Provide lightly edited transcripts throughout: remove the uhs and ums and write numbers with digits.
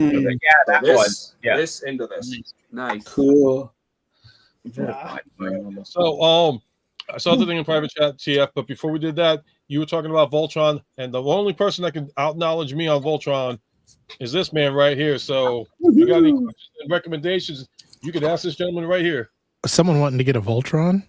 Yeah, that one. Yeah. This into this. Nice. Cool. So, I saw the thing in private chat, TF, but before we did that, you were talking about Voltron, and the only person that can out-knowledge me on Voltron is this man right here. So, if you got any questions and recommendations, you could ask this gentleman right here. Someone wanting to get a Voltron?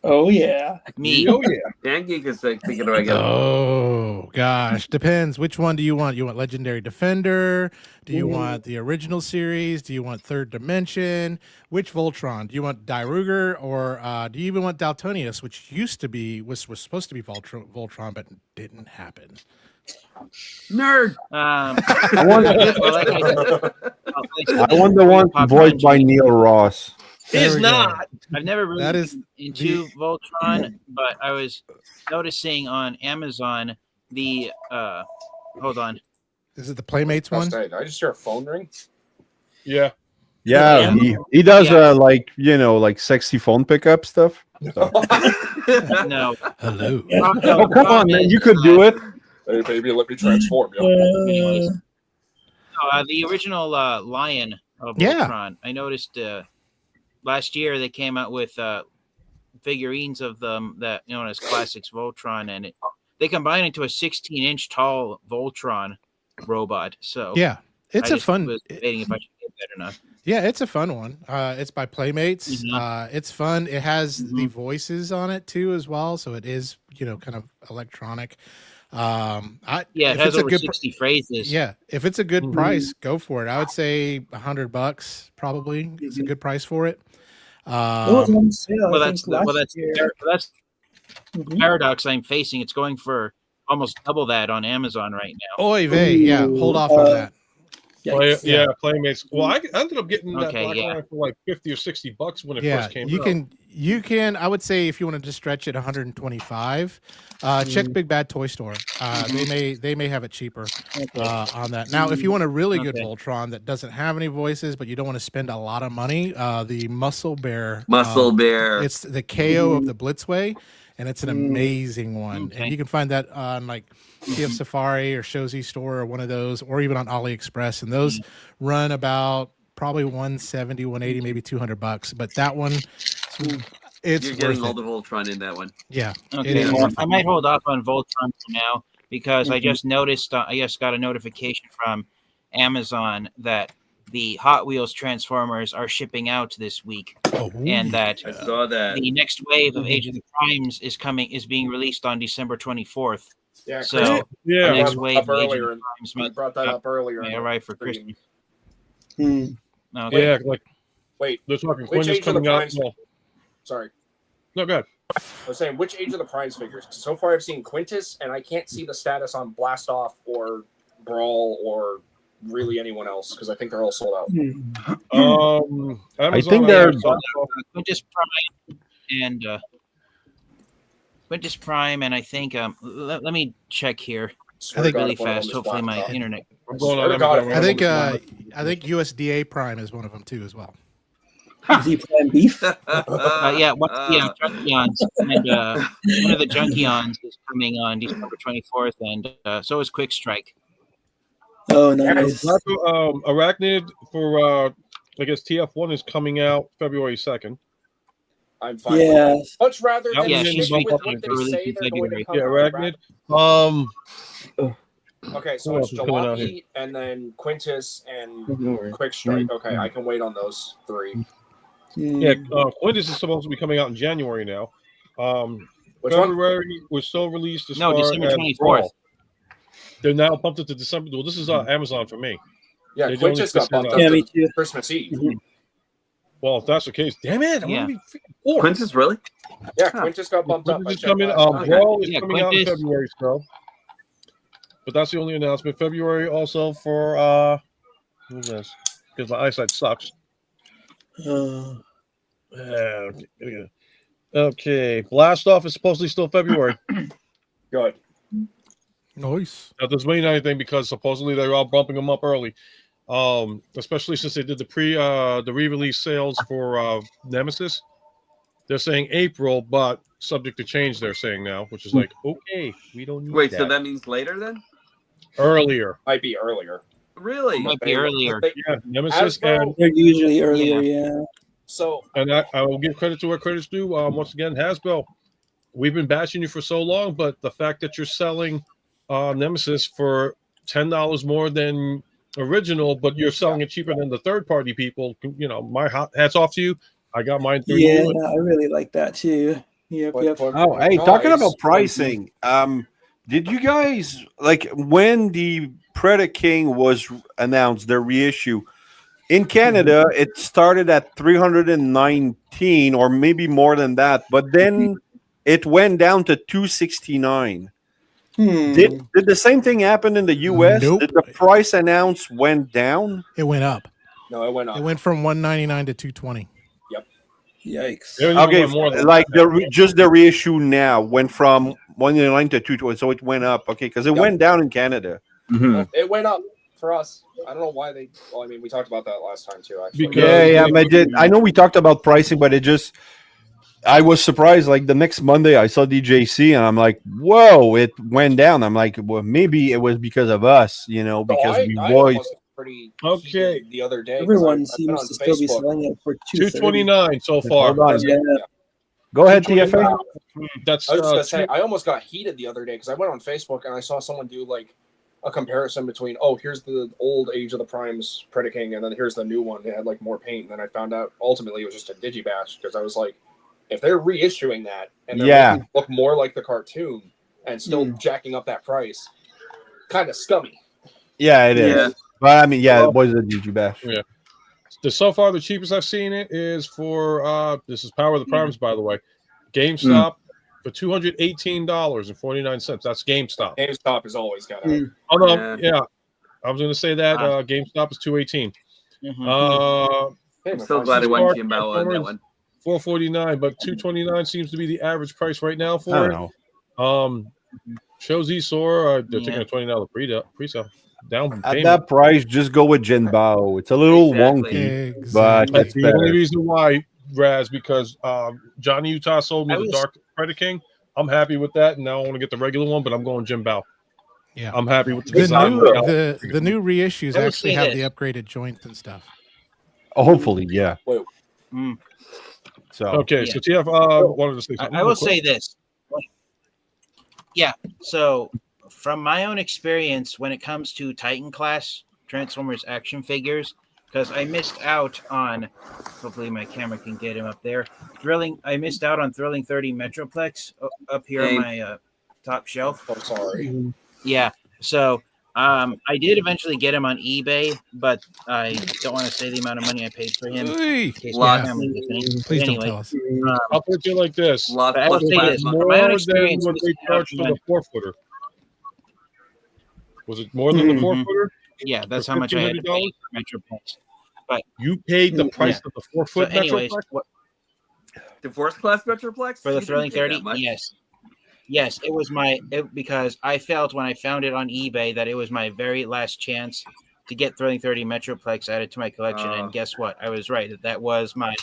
Oh yeah. Me. Oh, yeah. Dan Geek is thinking of regular. Oh gosh, depends. Which one do you want? You want Legendary Defender? Do you want the original series? Do you want Third Dimension? Which Voltron? Do you want Dairugger or do you even want Daltonius, which used to be was supposed to be Voltron, but didn't happen? Nerd. I I want the one voiced by Neil Ross. It's not. I've never really That is been into Voltron, but I was noticing on Amazon the hold on. Is it the Playmates one? Did I just hear a phone ring? Yeah. Yeah, he does like like sexy phone pickup stuff. So. No. Hello. Oh, come on, man. You could do it. Hey, baby, let me transform you. Anyways. The original Lion of Voltron. I noticed last year they came out with figurines of them that known as Classics Voltron, and they combine into a 16-inch tall Voltron robot. So yeah, it's a fun. Was debating if I should get that or not. Yeah, it's a fun one. It's by Playmates. It's fun. It has the voices on it too as well, so it is kind of electronic. It has over 60 phrases. Yeah, if it's a good price, go for it. I would say $100 probably is a good price for it. That's paradox I'm facing. It's going for almost double that on Amazon right now. Oy vey, yeah, hold off on that. Playmates. Well, I ended up getting that Black Lion for like $50 or $60 when it first came out. You can. I would say if you wanted to stretch it, 125. Check Big Bad Toy Store. They may have it cheaper on that. Now, if you want a really good Voltron that doesn't have any voices, but you don't want to spend a lot of money, the Muscle Bear. It's the KO of the Blitzway, and it's an amazing one. And you can find that on like TF Safari or Shozy Store or one of those, or even on AliExpress. And those run about probably 170, 180, maybe $200. But that one, it's you're getting all the Voltron in that one. Yeah. Okay. Well, I might hold off on Voltron for now because I just noticed. I just got a notification from Amazon that the Hot Wheels Transformers are shipping out this week, and that I saw that the next wave of Age of the Primes is being released on December 24th. Yeah. So the next wave of Age of earlier. the Primes I brought that up earlier. may arrive for Christmas. Okay. Yeah, wait. They're talking Which Quintus Age of the coming out. Primes? Sorry. No, go ahead. I was saying, which Age of the Primes figures? So far, I've seen Quintus, and I can't see the status on Blast Off or Brawl or really anyone else because I think they're all sold out. I think they're Quintus Prime and Quintus Prime, and I think let me check here. I think really fast. Hopefully, my internet. I think USDA Prime is one of them too as well. Prime beef. Junkions, and one of the Junkions is coming on December 24th, and so is Quick Strike. Oh, nice. Arachnid for I guess TF1 is coming out February 2nd. I'm fine. Yeah. Much rather than she's stick with what they say they're going to cover. Arachnid. Okay, so it's Jalopy and then Quintus and Quick Strike. Okay, I can wait on those three. Yeah, Quintus is supposed to be coming out in January now. February was still released as far December as 24th. Brawl. They're now pumped it to December. Well, this is Amazon for me. Yeah, Quintus got bumped up to Christmas Eve. Well, if that's the case, damn it! I'm gonna be freaking poor. Quintus, really? Yeah, Quintus got bumped up. Quintus is coming. Brawl is coming out in February still. But that's the only announcement. February also for who's this? Because my eyesight sucks. Okay. Blast Off is supposedly still February. Good. Nice. That doesn't mean anything because supposedly they're all bumping them up early. Especially since they did the re-release sales for Nemesis. They're saying April, but subject to change, they're saying now, which is like, okay, we don't need Wait, that. so that means later then? Earlier. Might be earlier. Really? Might be earlier. Yeah, Nemesis, Hasbro- They're usually earlier, yeah. So and I will give credit to where credit's due. Once again, Hasbro, we've been bashing you for so long, but the fact that you're selling Nemesis for $10 more than original, but you're selling it cheaper than the third-party people, my hats off to you. I got mine through Yeah, you. no, I really like that too. Yep, yep. Oh, hey, talking about pricing, did you guys like when the Predator King was announced, their reissue in Canada? It started at 319 or maybe more than that, but then it went down to 269. Did the same thing happen in the US? Nope. Did the price announced went down? It went up. no, it went up. It went from 199 to 220. Yikes. It even Okay, went more than like that. just the reissue now went from 199 to 220, so it went up. Okay, because it went down in Canada. Well, it went up for us. I don't know why they. Well, I mean, we talked about that last time too. Actually, Because- Yeah, I know we talked about pricing, but I was surprised. Like the next Monday, I saw DJC, and I'm like, "Whoa!" It went down. I'm like, "Well, maybe it was because of us, because we I voiced." was pretty Okay. heated the other day. 'cause Everyone I've been seems on to still be Facebook. selling it for 229 so far. Hold on. Yeah. Go ahead, TFA. That's I was just gonna say, I almost got heated the other day because I went on Facebook and I saw someone do like a comparison between, here's the old Age of the Primes Predaking, and then here's the new one. It had like more paint. And then I found out ultimately it was just a digibash because I was like, if they're reissuing that and they're Yeah. making it look more like the cartoon and still jacking up that price, kind of scummy. Yeah, it is. Yeah. But I mean, yeah, it was a GG bash. Yeah. So far, the cheapest I've seen it is for this is Power of the Primes, by the way. GameStop for $218.49. That's GameStop. GameStop has always got out. Oh no, Yeah. yeah. I was gonna say that GameStop is $218. I'm so glad I went Jimbo on that one. $449, but $229 seems to be the average price right now I for don't it. know. Shows Esor, they're taking a $20 pre-sale down At payment. that price, just go with Jinbao. It's a little wonky, but Exactly. it's The only better. reason why, Raz, because Johnny Utah sold me the Dark Predator King. I'm happy with that, and now I want to get the regular one, but I'm going Jim Bao. Yeah. I'm happy with the The design. the new reissues I would actually say have this. the upgraded joints and stuff. Hopefully, yeah. Wait. So Okay, so TF wanted to say something. I will say this. Yeah. So, from my own experience, when it comes to Titan class Transformers action figures, because I missed out on, hopefully my camera can get him up there. I missed out on Thrilling 30 Metroplex up here on my top shelf. I'm sorry. Yeah. So, I did eventually get him on eBay, but I don't want to say the amount of money I paid for him. Hey, In case Lots. my camera's listening. please Anyway, don't tell us. I'll put it to you like this. Lot I will plus say this. plasma. From my own More experience, than what they missing out charged for the on- 4-footer. Was it more than the 4-footer? Yeah, that's For how much I had to $1,500? pay for Metroplex. You paid the price of the 4-foot So, anyways, Metroplex? The first class Metroplex? for the You Thrilling didn't pay 30, that much. yes, it was because I felt when I found it on eBay that it was my very last chance to get Thrilling 30 Metroplex added to my collection, and guess what? I was right. That was my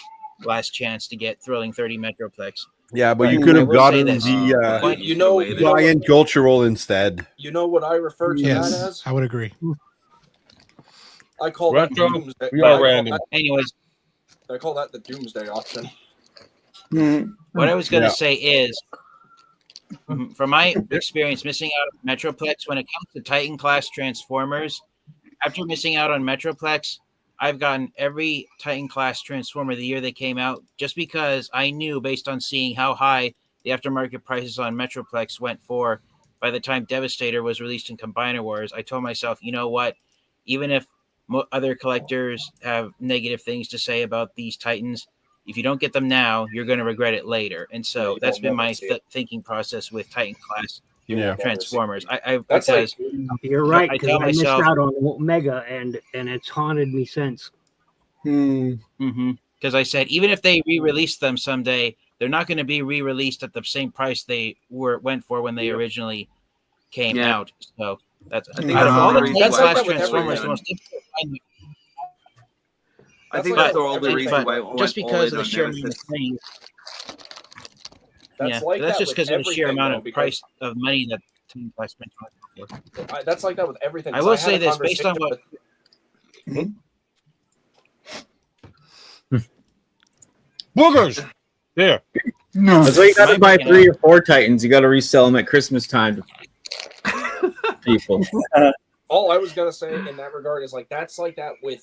last chance to get Thrilling 30 Metroplex. yeah, but Right. you could I have will say gotten this. the You know giant cultural instead. You know what I refer to that Yes, as? I would agree. I call that the Retro, doomsday. we are I call random. Anyways, I call that the doomsday option. what I was going to Yeah. say is, from my experience missing out on Metroplex, when it comes to Titan class Transformers, after missing out on Metroplex, I've gotten every Titan class Transformer the year they came out, just because I knew, based on seeing how high the aftermarket prices on Metroplex went for by the time Devastator was released in Combiner Wars. I told myself, you know what, even if other collectors have negative things to say about these Titans, if you don't get them now, you're going to regret it later. And so that's been my thinking process with Titan class Yeah. Transformers. That's because You're right, I because tell I missed myself- out on Omega, and it's haunted me since. because I said, even if they re-release them someday, they're not going to be re-released at the same price they went for when they originally came out. So that's I think out that's of the all only the reason Titan why class that's like Transformers, that the with most difficult to find. I think like that's the with only reason everything. why I went Just all because in of the on sheer amount of Nemesis. things. That's like that's that just with because of the sheer everything, amount though, of because price of money that Titan class Transformers. that's like that with everything. I 'cause will had say a this, based on conversation what Boogers. There. No. That's why you got to buy 3 or 4 Titans. You got to resell them at Christmas time to people. All I was gonna say in that regard is like that's like that with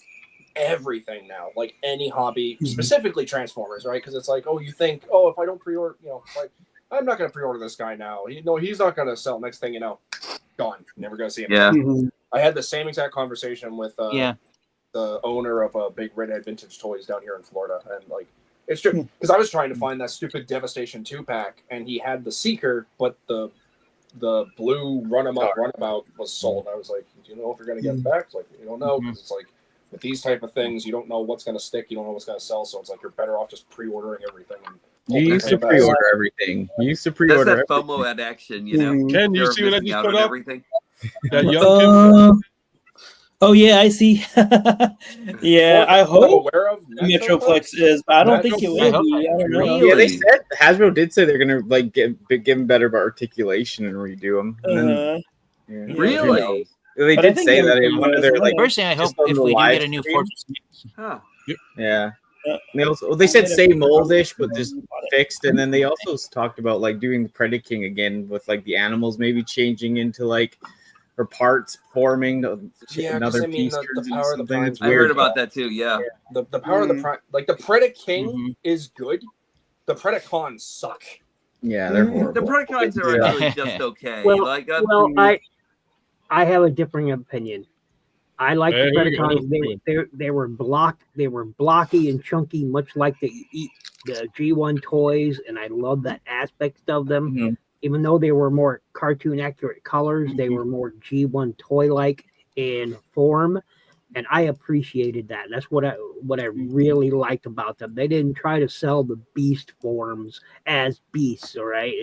everything now, like any hobby, specifically Transformers, right? Because it's like, oh, you think, oh, if I don't pre-order, like I'm not gonna pre-order this guy now. He's not gonna sell. Next thing you know, gone. Never gonna see him. Yeah. I had the same exact conversation with the owner of Big Redhead Vintage Toys down here in Florida, and like it's true because I was trying to find that stupid Devastation 2-pack, and he had the Seeker, but the blue runabout was sold. I was like, do you know if you're going to get it back? It's like, you don't know, because it's like with these type of things, you don't know what's going to stick, you don't know what's going to sell, so it's like you're better off just pre-ordering everything. You used to pre-order everything. That's that FOMO at action, you know. Ken, you see what I just put up? Everything. That young kid. Oh yeah, I see. Yeah, I hope aware of Metroplex is, but I don't think it will be. I don't know. Yeah, they said Hasbro did say they're gonna like give him better articulation and redo them. Really? They did say that in one of their like. Personally, I hope if we do get a new Fortress. Yeah. They said same moldish, but just fixed, and then they also talked about like doing the Predaking again with like the animals maybe changing into like. Or parts forming another piece. The power of the prime. I heard about that too. Yeah. The power of the prime, like the Predaking is good. The Predacons suck. Yeah, they're horrible. The Predacons are actually just okay. I have a differing opinion. I like the Predacons. They were blocky and chunky, much like the G1 toys, and I love that aspect of them. Even though they were more cartoon accurate colors, they were more G1 toy-like in form, and I appreciated that. That's what I really liked about them. They didn't try to sell the beast forms as beasts, all right?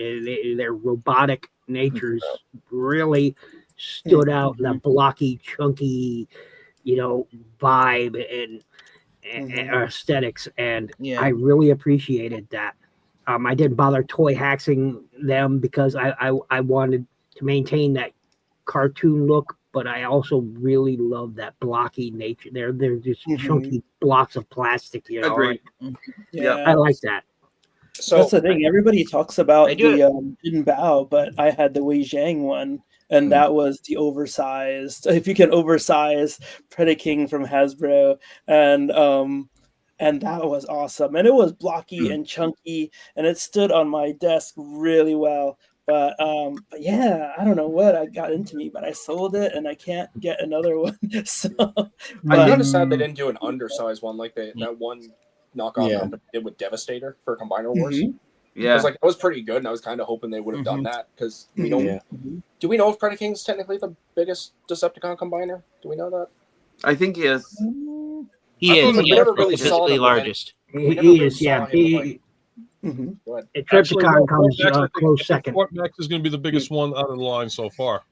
Their robotic natures really stood out, that blocky, chunky, vibe and aesthetics, and I really appreciated that. I didn't bother toy hacking them because I wanted to maintain that cartoon look, but I also really love that blocky nature. They're just chunky blocks of plastic, Agreed. I like that. So that's the thing. Everybody talks about the Jin Bao, but I had the Wei Zhang one, and that was the oversized. If you can oversize Predaking from Hasbro, and that was awesome. And it was blocky and chunky, and it stood on my desk really well. But yeah, I don't know what I got into me, but I sold it, and I can't get another one. So I'm kind of sad they didn't do an undersized one like that one knockoff company did with Devastator for Combiner Wars. Yeah, I was like, that was pretty good, and I was kind of hoping they would have done that because we don't. Do we know if Predacking is technically the biggest Decepticon combiner? Do we know that? I think he is. He is. We never really saw the largest. He is. Yeah. Tripticon comes close second. Fort Max is going to be the biggest one out of the line so far.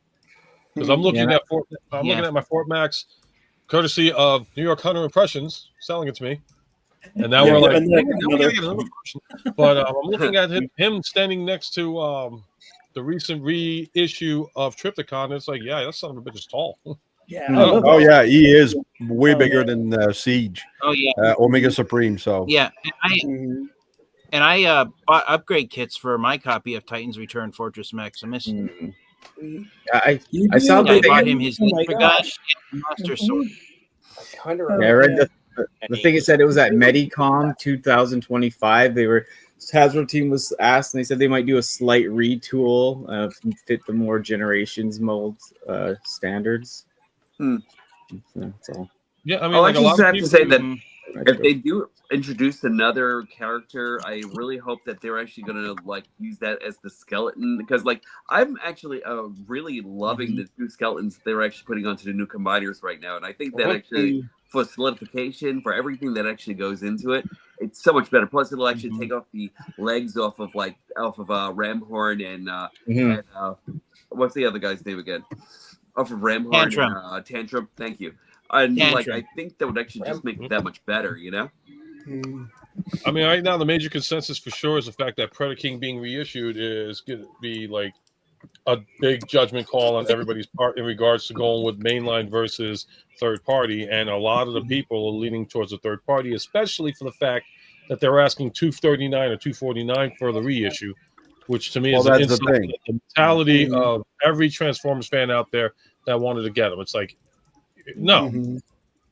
Because I'm looking at looking at my Fort Max, courtesy of New York Hunter Impressions, selling it to me. And now we're like, but I'm looking at him standing next to the recent reissue of Tripticon. It's like, yeah, that son of a bitch is tall. Yeah. Oh yeah, he is way bigger than Siege. Oh yeah, Omega Supreme. So yeah, and I bought upgrade kits for my copy of Titans Return Fortress Maximus. I saw I bought him his Gosh Monster Sword. I read the thing. It said it was at Medicom 2025. Hasbro team was asked, and they said they might do a slight retool fit the more generations mold standards. So that's all. Yeah, I mean, I just have to say that if they do introduce another character, I really hope that they're actually going to like use that as the skeleton, because like I'm actually really loving the new skeletons they're actually putting onto the new combiners right now, and I think that actually for solidification, for everything that actually goes into it, it's so much better. Plus, it'll actually take off the legs off of Ramhorn and what's the other guy's name again? Off of Ramhorn and Tantrum. Thank you. And like I think that would actually just make it that much better, you know? I mean, right now the major consensus for sure is the fact that Predaking being reissued is going to be like a big judgment call on everybody's part in regards to going with mainline versus third party, and a lot of the people are leaning towards the third party, especially for the fact that they're asking $239 or $249 for the reissue, which to me is an insult to the mentality of every Transformers fan out there that wanted to get them. It's like, no,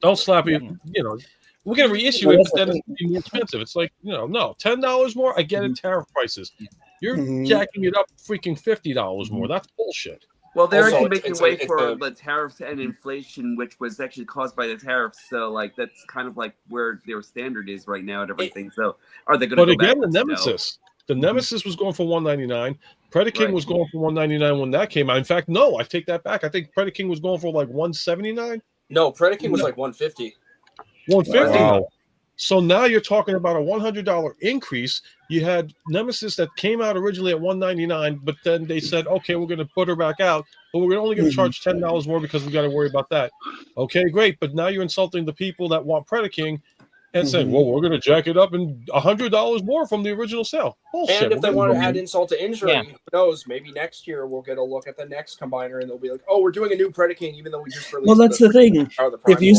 don't slap it. You know, we're gonna reissue it, but then it's gonna be more expensive. It's like, no, $10 more. I get it, tariff prices. You're jacking it up freaking $50 more. That's bullshit. Well, they're actually making way for the tariffs and inflation, which was actually caused by the tariffs. So, like, that's kind of like where their standard is right now and everything. So, are they going to? But again, the Nemesis. The Nemesis was going for $199. Predaking was going for $199 when that came out. In fact, no, I take that back. I think Predaking was going for like $179. No, Predaking was like $150. $150. Wow. So now you're talking about a $100 increase. You had Nemesis that came out originally at $199, but then they said, okay, we're going to put her back out, but we're only going to charge $10 more because we got to worry about that. Okay, great. But now you're insulting the people that want Predaking and saying, well, we're going to jack it up and $100 more from the original sale. Bullshit. And if they want to add insult to injury, who knows? Maybe next year we'll get a look at the next combiner and they'll be like, oh, we're doing a new Predaking even though we just released. Well, that's the thing. If you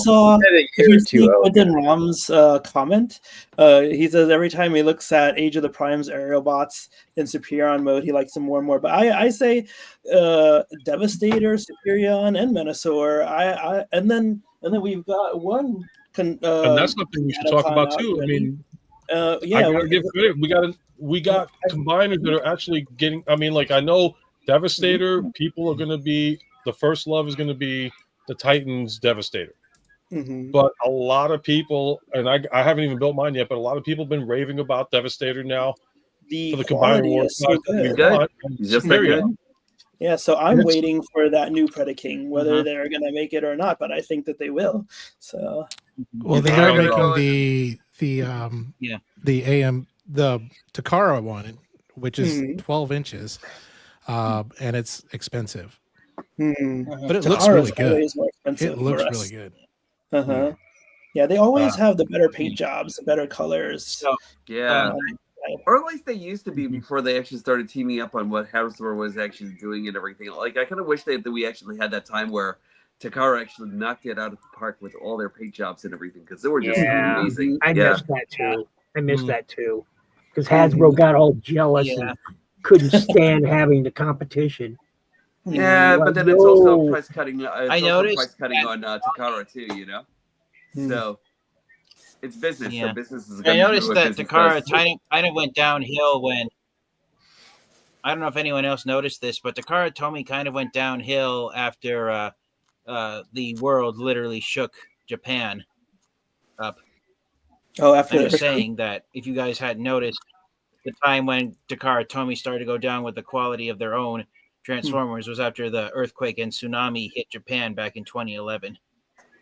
see Quentin Rom's comment, he says every time he looks at Age of the Prime's aerial bots in Superion mode, he likes them more and more. But I say Devastator, Superion, and Menasor. And then we've got one. And that's something we should talk about too. I mean, I gotta give credit. We got combiners that are actually getting. I mean, like, I know Devastator. People are going to be the first love is going to be the Titans Devastator. But a lot of people, and I haven't even built mine yet, but a lot of people have been raving about Devastator now for the combiner wars. Just very good. Yeah, so I'm waiting for that new Predaking, whether they're going to make it or not, but I think that they will. So, well, they are making the Takara one, which is 12 inches, and it's expensive, but it looks really good. It looks really good. Yeah, they always have the better paint jobs, the better colors. So, or at least they used to be before they actually started teaming up on what Hasbro was actually doing and everything. Like, I kind of wish that we actually had that time where Takara actually knocked it out of the park with all their paint jobs and everything, because they were just amazing. I missed that too. Because Hasbro got all jealous and couldn't stand having the competition. Yeah, but then it's also price cutting. I noticed price cutting on Takara too. You know, so. It's business. So business is. I noticed that Takara kind of went downhill when. I don't know if anyone else noticed this, but Takara Tomy kind of went downhill after the world literally shook Japan up. Oh, after I'm just saying that if you guys hadn't noticed, the time when Takara Tomy started to go down with the quality of their own Transformers was after the earthquake and tsunami hit Japan back in 2011.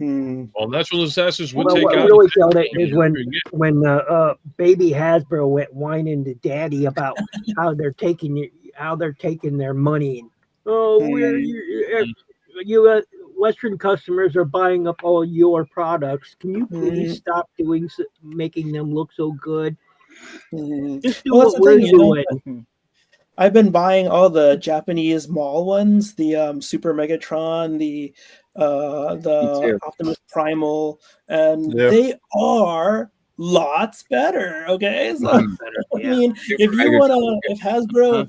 Well, natural disasters would take out. What really killed it is when baby Hasbro went whining to Daddy about how they're taking their money. You Western customers are buying up all your products. Can you please stop making them look so good? Just do what we're doing. I've been buying all the Japanese mall ones, the Super Megatron, the Optimus Primal, and they are lots better. Okay, so I mean, if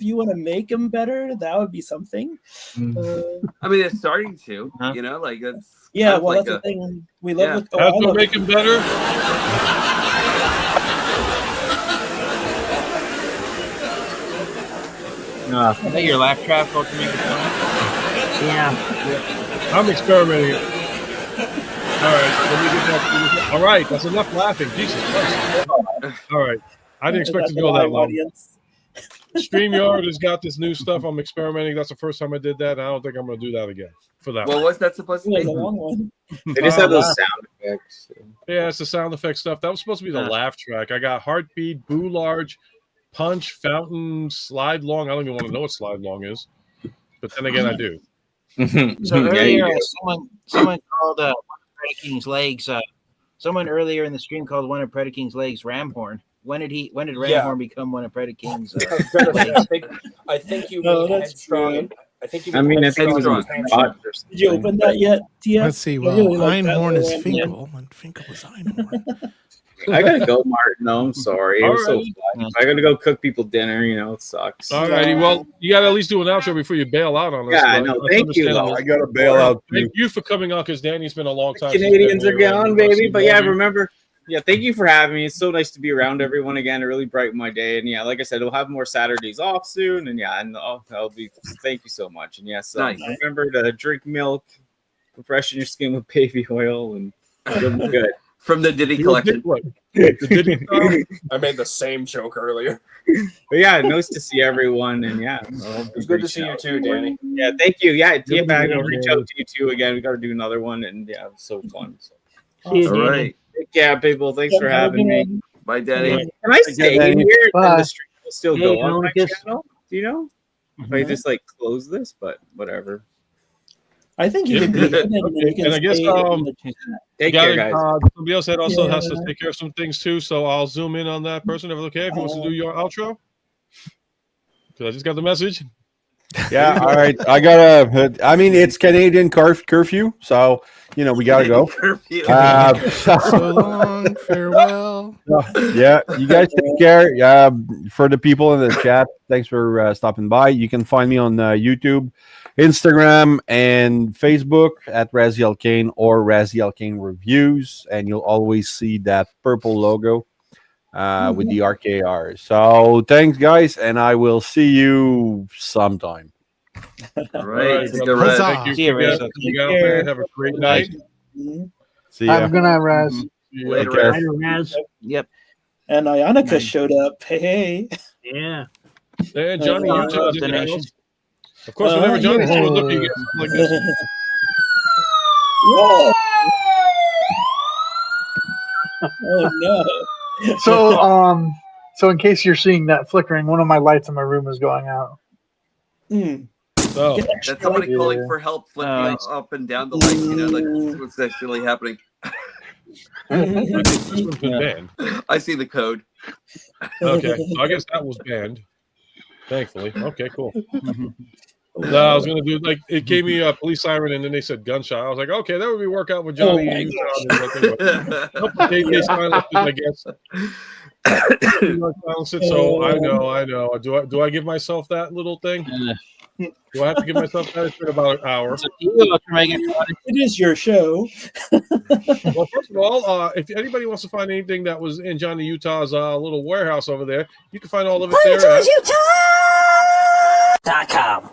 you wanna make them better, that would be something. I mean, it's starting to, you know, like that's that's the thing. We love Hasbro make them better. Is that your laugh trap, Ultra Megatronus? Yeah. I'm experimenting. All right, let me get back. All right, that's enough laughing. Jesus Christ. All right, I didn't expect to go that long. StreamYard has got this new stuff. I'm experimenting. That's the first time I did that, and I don't think I'm going to do that again for that. Well, what's that supposed to be? They just have those sound effects. Yeah, it's the sound effect stuff. That was supposed to be the laugh track. I got Heartbeat, Boo Large, Punch, Fountain, Slide Long. I don't even want to know what Slide Long is, but then again, I do. So earlier, someone called one of Predaking's legs. Someone earlier in the stream called one of Predaking's legs Ramhorn. When did Ranhorn become one of Predaking's? I think you mean Headstrong. I think you mean Headstrong. Did you open that yet, TF? Let's see. Well, Einhorn is Finkel, and Finkel is Einhorn. I gotta go, Martin. No, I'm sorry. It was so Alrighty. fun. I gotta go cook people dinner. It sucks. Alrighty, well, you gotta at least do an outro before you bail out on us. Yeah, but no, that's thank you, understandable. though. I gotta bail out. Thank you for coming on, because Danny's been a long time. Canadians are gone, baby. But yeah, remember. Yeah, thank you for having me. It's so nice to be around everyone again. It really brightened my day. And yeah, like I said, we'll have more Saturdays off soon. And yeah, and I'll be. Thank you so much. And yes, remember to drink milk, freshen your skin with baby oil, and you'll be good. From the Diddy collection. I made the same joke earlier. But yeah, nice to see everyone. And yeah, it's good to see you too, Danny. Yeah, thank you. Yeah, I'll reach out to you too again. We got to do another one. And yeah, it was so fun. So. All right. Yeah, people. Thanks for having me. Bye, Danny. Can I stay in here and the stream will still go on my Lucas. channel? Do you know? If I just close this, but whatever. I think you can be and I guess take care, guys. Somebody else also has to take care of some things too, so I'll zoom in on that person if it's okay. If you want to do your outro, because I just got the message. Yeah, all right. I mean, it's Canadian curfew, so we gotta go. So long, farewell. Yeah, you guys take care. For the people in the chat, thanks for stopping by. You can find me on YouTube, Instagram, and Facebook at Raziel Kane or Raziel Kane Reviews, and you'll always see that purple logo with the RKR. So thanks, guys, and I will see you sometime. All right. Thank you. Have a great night. See ya. Have a good night, Raz. Later, Raz. Yep. And Ionica showed up. Hey. Yeah. And Johnny Utah did the Of course, whenever Johnny shows up, you get something like this. Whoa. Oh no. So in case you're seeing that flickering, one of my lights in my room is going out. Oh, that's somebody calling for help, flipping up and down the light. Like what's actually happening. This one's been banned. I see the code. Okay, so I guess that was banned. Thankfully. Okay, cool. No, I was gonna do it gave me a police siren and then they said gunshot. I was like, okay, that would be work out with Johnny. They silenced it, I guess. So I know. Do I give myself that little thing? Do I have to give myself that? It's been about an hour. It is your show. Well, first of all, if anybody wants to find anything that was in Johnny Utah's little warehouse over there, you can find all of it there. Utah.com.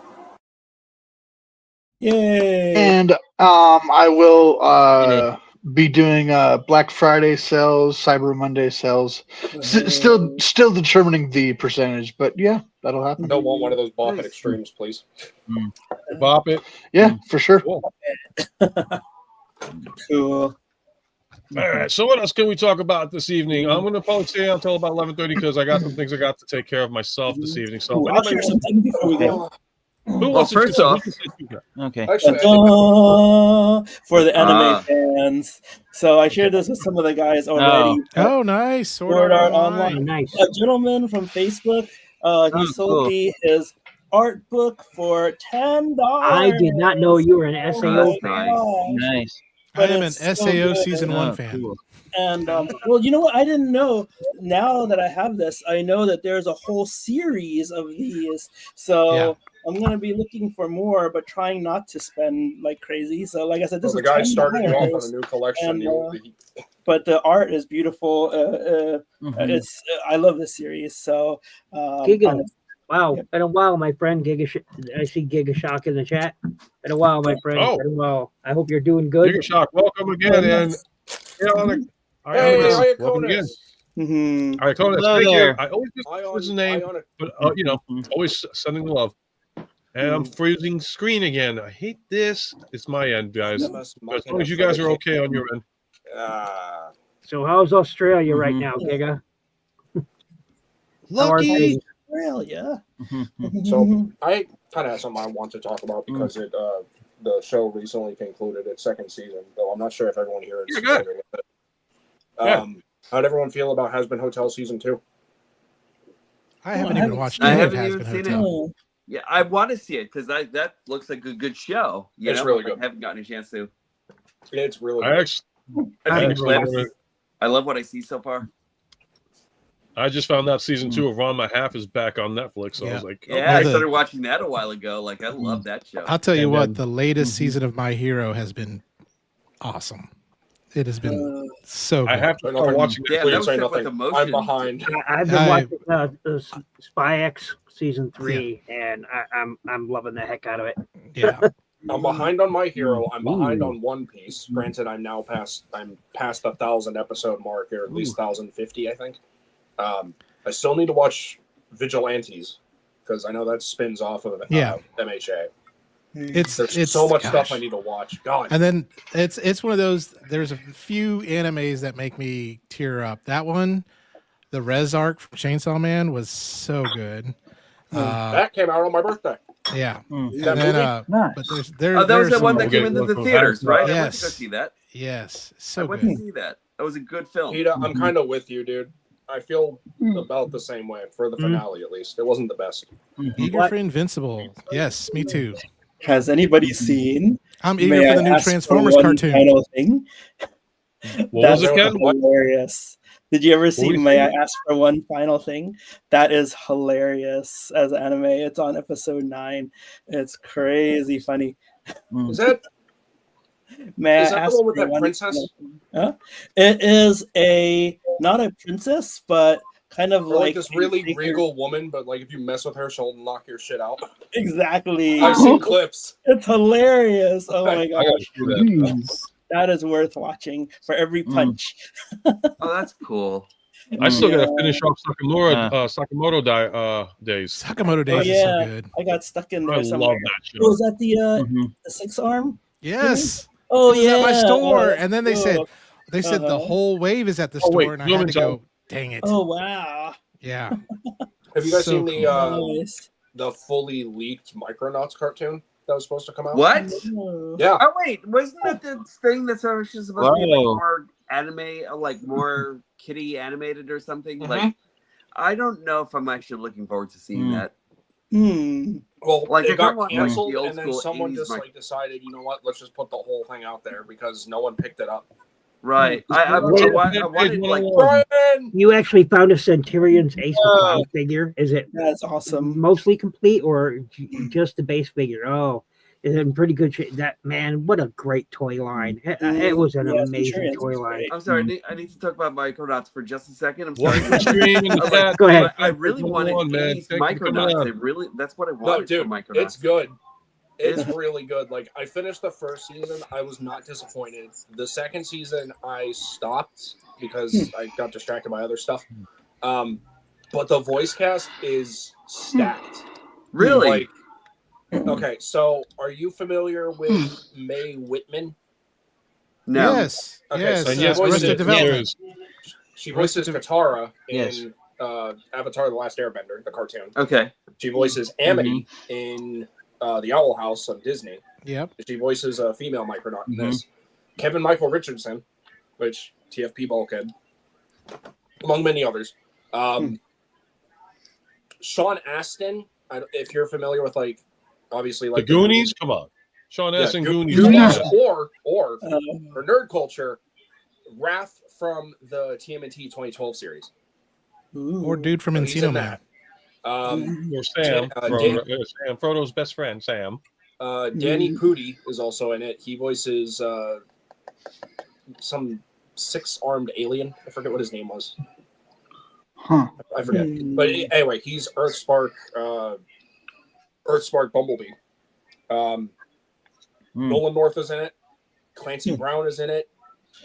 Yay! And I will be doing Black Friday sales, Cyber Monday sales. Still determining the percentage, but yeah, that'll happen. I don't want one of those Bop It Extremes, please. Bop it. Yeah, for sure. Cool. Cool. All right. So what else can we talk about this evening? I'm going to probably stay until about 11:30 because I got some things I got to take care of myself this evening. So I'll share something before we go. Who wants to first off, okay. Actually, for the anime fans. So I shared this with some of the guys already. Oh, nice. Sword Art Online. Nice. A gentleman from Facebook, he sold me his art book for $10. I did not know you were an SAO fan. Nice. I am an SAO Season 1 fan. Cool. And well, you know what? I didn't know. Now that I have this, I know that there's a whole series of these. So I'm gonna be looking for more, but trying not to spend like crazy. So, like I said, this is the guy started you off on a new collection. And, but the art is beautiful. It's I love this series. So, Giga. Wow, been a while, my friend. I see Giga Shock in the chat. Been a while, my friend. Oh. Been a while. I hope you're doing good. Giga Shock, welcome again. And welcome again. Iaconus, thank you. I always just his name, but always sending the love. And I'm freezing screen again. I hate this. It's my end, guys. As long as you guys are okay on your end. So how's Australia right now, Giga? Lucky Australia. So I kind of have something I want to talk about because the show recently concluded its second season, though I'm not sure if everyone here is familiar with it. How'd everyone feel about Hazbin Hotel season 2? I haven't even watched I any of haven't even Hazbin seen Hotel. it. Yeah, I want to see it because that looks like a good show. It's really good. I haven't gotten a chance to. It's really I good. actually, I've seen actually clips. I love what I see so far. I just found out season 2 of Ron My Half is back on Netflix. So I was like, Yeah, I started watching that a while ago. Like, I love that show. I'll tell you what, the latest season of My Hero has been awesome. It has been so good. I have to start watching Yeah, Please that was say shit with nothing. emotion. I'm behind. I've been watching Spy X season 3, and I'm loving the heck out of it. Yeah. I'm behind on My Hero. I'm behind on One Piece. Granted, I'm past the 1,000 episode mark, or at least 1,050, I think. I still need to watch Vigilantes because I know that spins off of MHA. It's There's so much stuff I need to watch. God. And then it's one of those. There's a few animes that make me tear up. That one, the Res arc from Chainsaw Man, was so good. That came out on my birthday. Yeah. And That then, movie? but there's that was the one that came into the theaters, right? Yes. I went to go see that. Yes. So I went good. to see that. That was a good film. Peter, I'm kind of with you, dude. I feel about the same way for the finale, at least. It wasn't the best. Eager for Invincible. Yes, me too. Has anybody seen? I'm eager May for I the new ask for Transformers one cartoon. Final thing. What was That's it, Ken? hilarious. Did you ever see was May it? I Ask for One Final Thing? That is hilarious as anime. It's on episode 9. It's crazy funny. Is that May is I that ask the one with for that one princess? final thing? Huh? It is not a princess, but kind of Or like like this a really figure- regal woman, but like if you mess with her, she'll knock your shit out. Exactly. I've seen clips. It's hilarious. Oh my I gotta gosh. do that. That is worth watching for every punch. Oh, that's cool. I still gotta Yeah. finish off Sakamoto days. Sakamoto Oh Days is yeah, so good. I got stuck in I there somewhere. love that show. Oh, was that the 6-arm? Yes. Oh It was yeah, at my store, Oh, and then they said the Uh-huh. whole wave is at the Oh, wait, store, and I had to Bloomington. go. Dang it. Oh wow. Yeah. Have you guys So seen Nice. the fully leaked Micronauts cartoon that was supposed to come out? What? Oh. Yeah. Oh wait, wasn't that the thing that's actually supposed to be like Whoa. more anime, like more kitty animated or something? Mhm. Like, I don't know if I'm actually looking forward to seeing that. Well, Like, I it got kinda want, like, canceled, the old and then school someone 80s just mic- like decided, you know what? Let's just put the whole thing out there because no one picked it up. Right. I Wait, wanted like Brian, You actually found a Centurion's Ace of Clown figure. Is it That's awesome. mostly complete or just the base figure? Oh, is it in pretty good shape? That man, what a great toy line! It was an Yeah, amazing Centurion's toy is line. great. I'm sorry, I need to talk about Micronauts for just a second. I'm What sorry. stream in the chat? Go ahead. I really wanted on, man. 80s Thank you for coming Micronauts. on. That's what I no, wanted dude, for Micronauts. it's good. It's really good. Like I finished the first season, I was not disappointed. The second season, I stopped because I got distracted by other stuff. But the voice cast is stacked. Really? Like, okay, so are you familiar with Mae Whitman? No. Yes. Okay, yes. so yes, voices Arrested it. Development. She voices Arrested Katara Yes. in Avatar: The Last Airbender, the cartoon. Okay. She voices Amity in The Owl House on Disney. Yep. She voices a female Micronaut in this. Kevin Michael Richardson, which TFP Bulkhead, among many others. Sean Astin, if you're familiar with obviously The like Goonies? Come on. Sean Yeah, Astin Goonies. Goonies, Yeah. or for nerd culture, Raph from the TMNT 2012 series. Or dude from He's Encino in Man. that. Or Sam, Sam, Frodo's best friend, Sam. Danny Pudi is also in it. He voices some 6-armed alien. I forget what his name was. Huh. I forget. But anyway, he's Earthspark Bumblebee. Nolan North is in it. Clancy Brown is in it.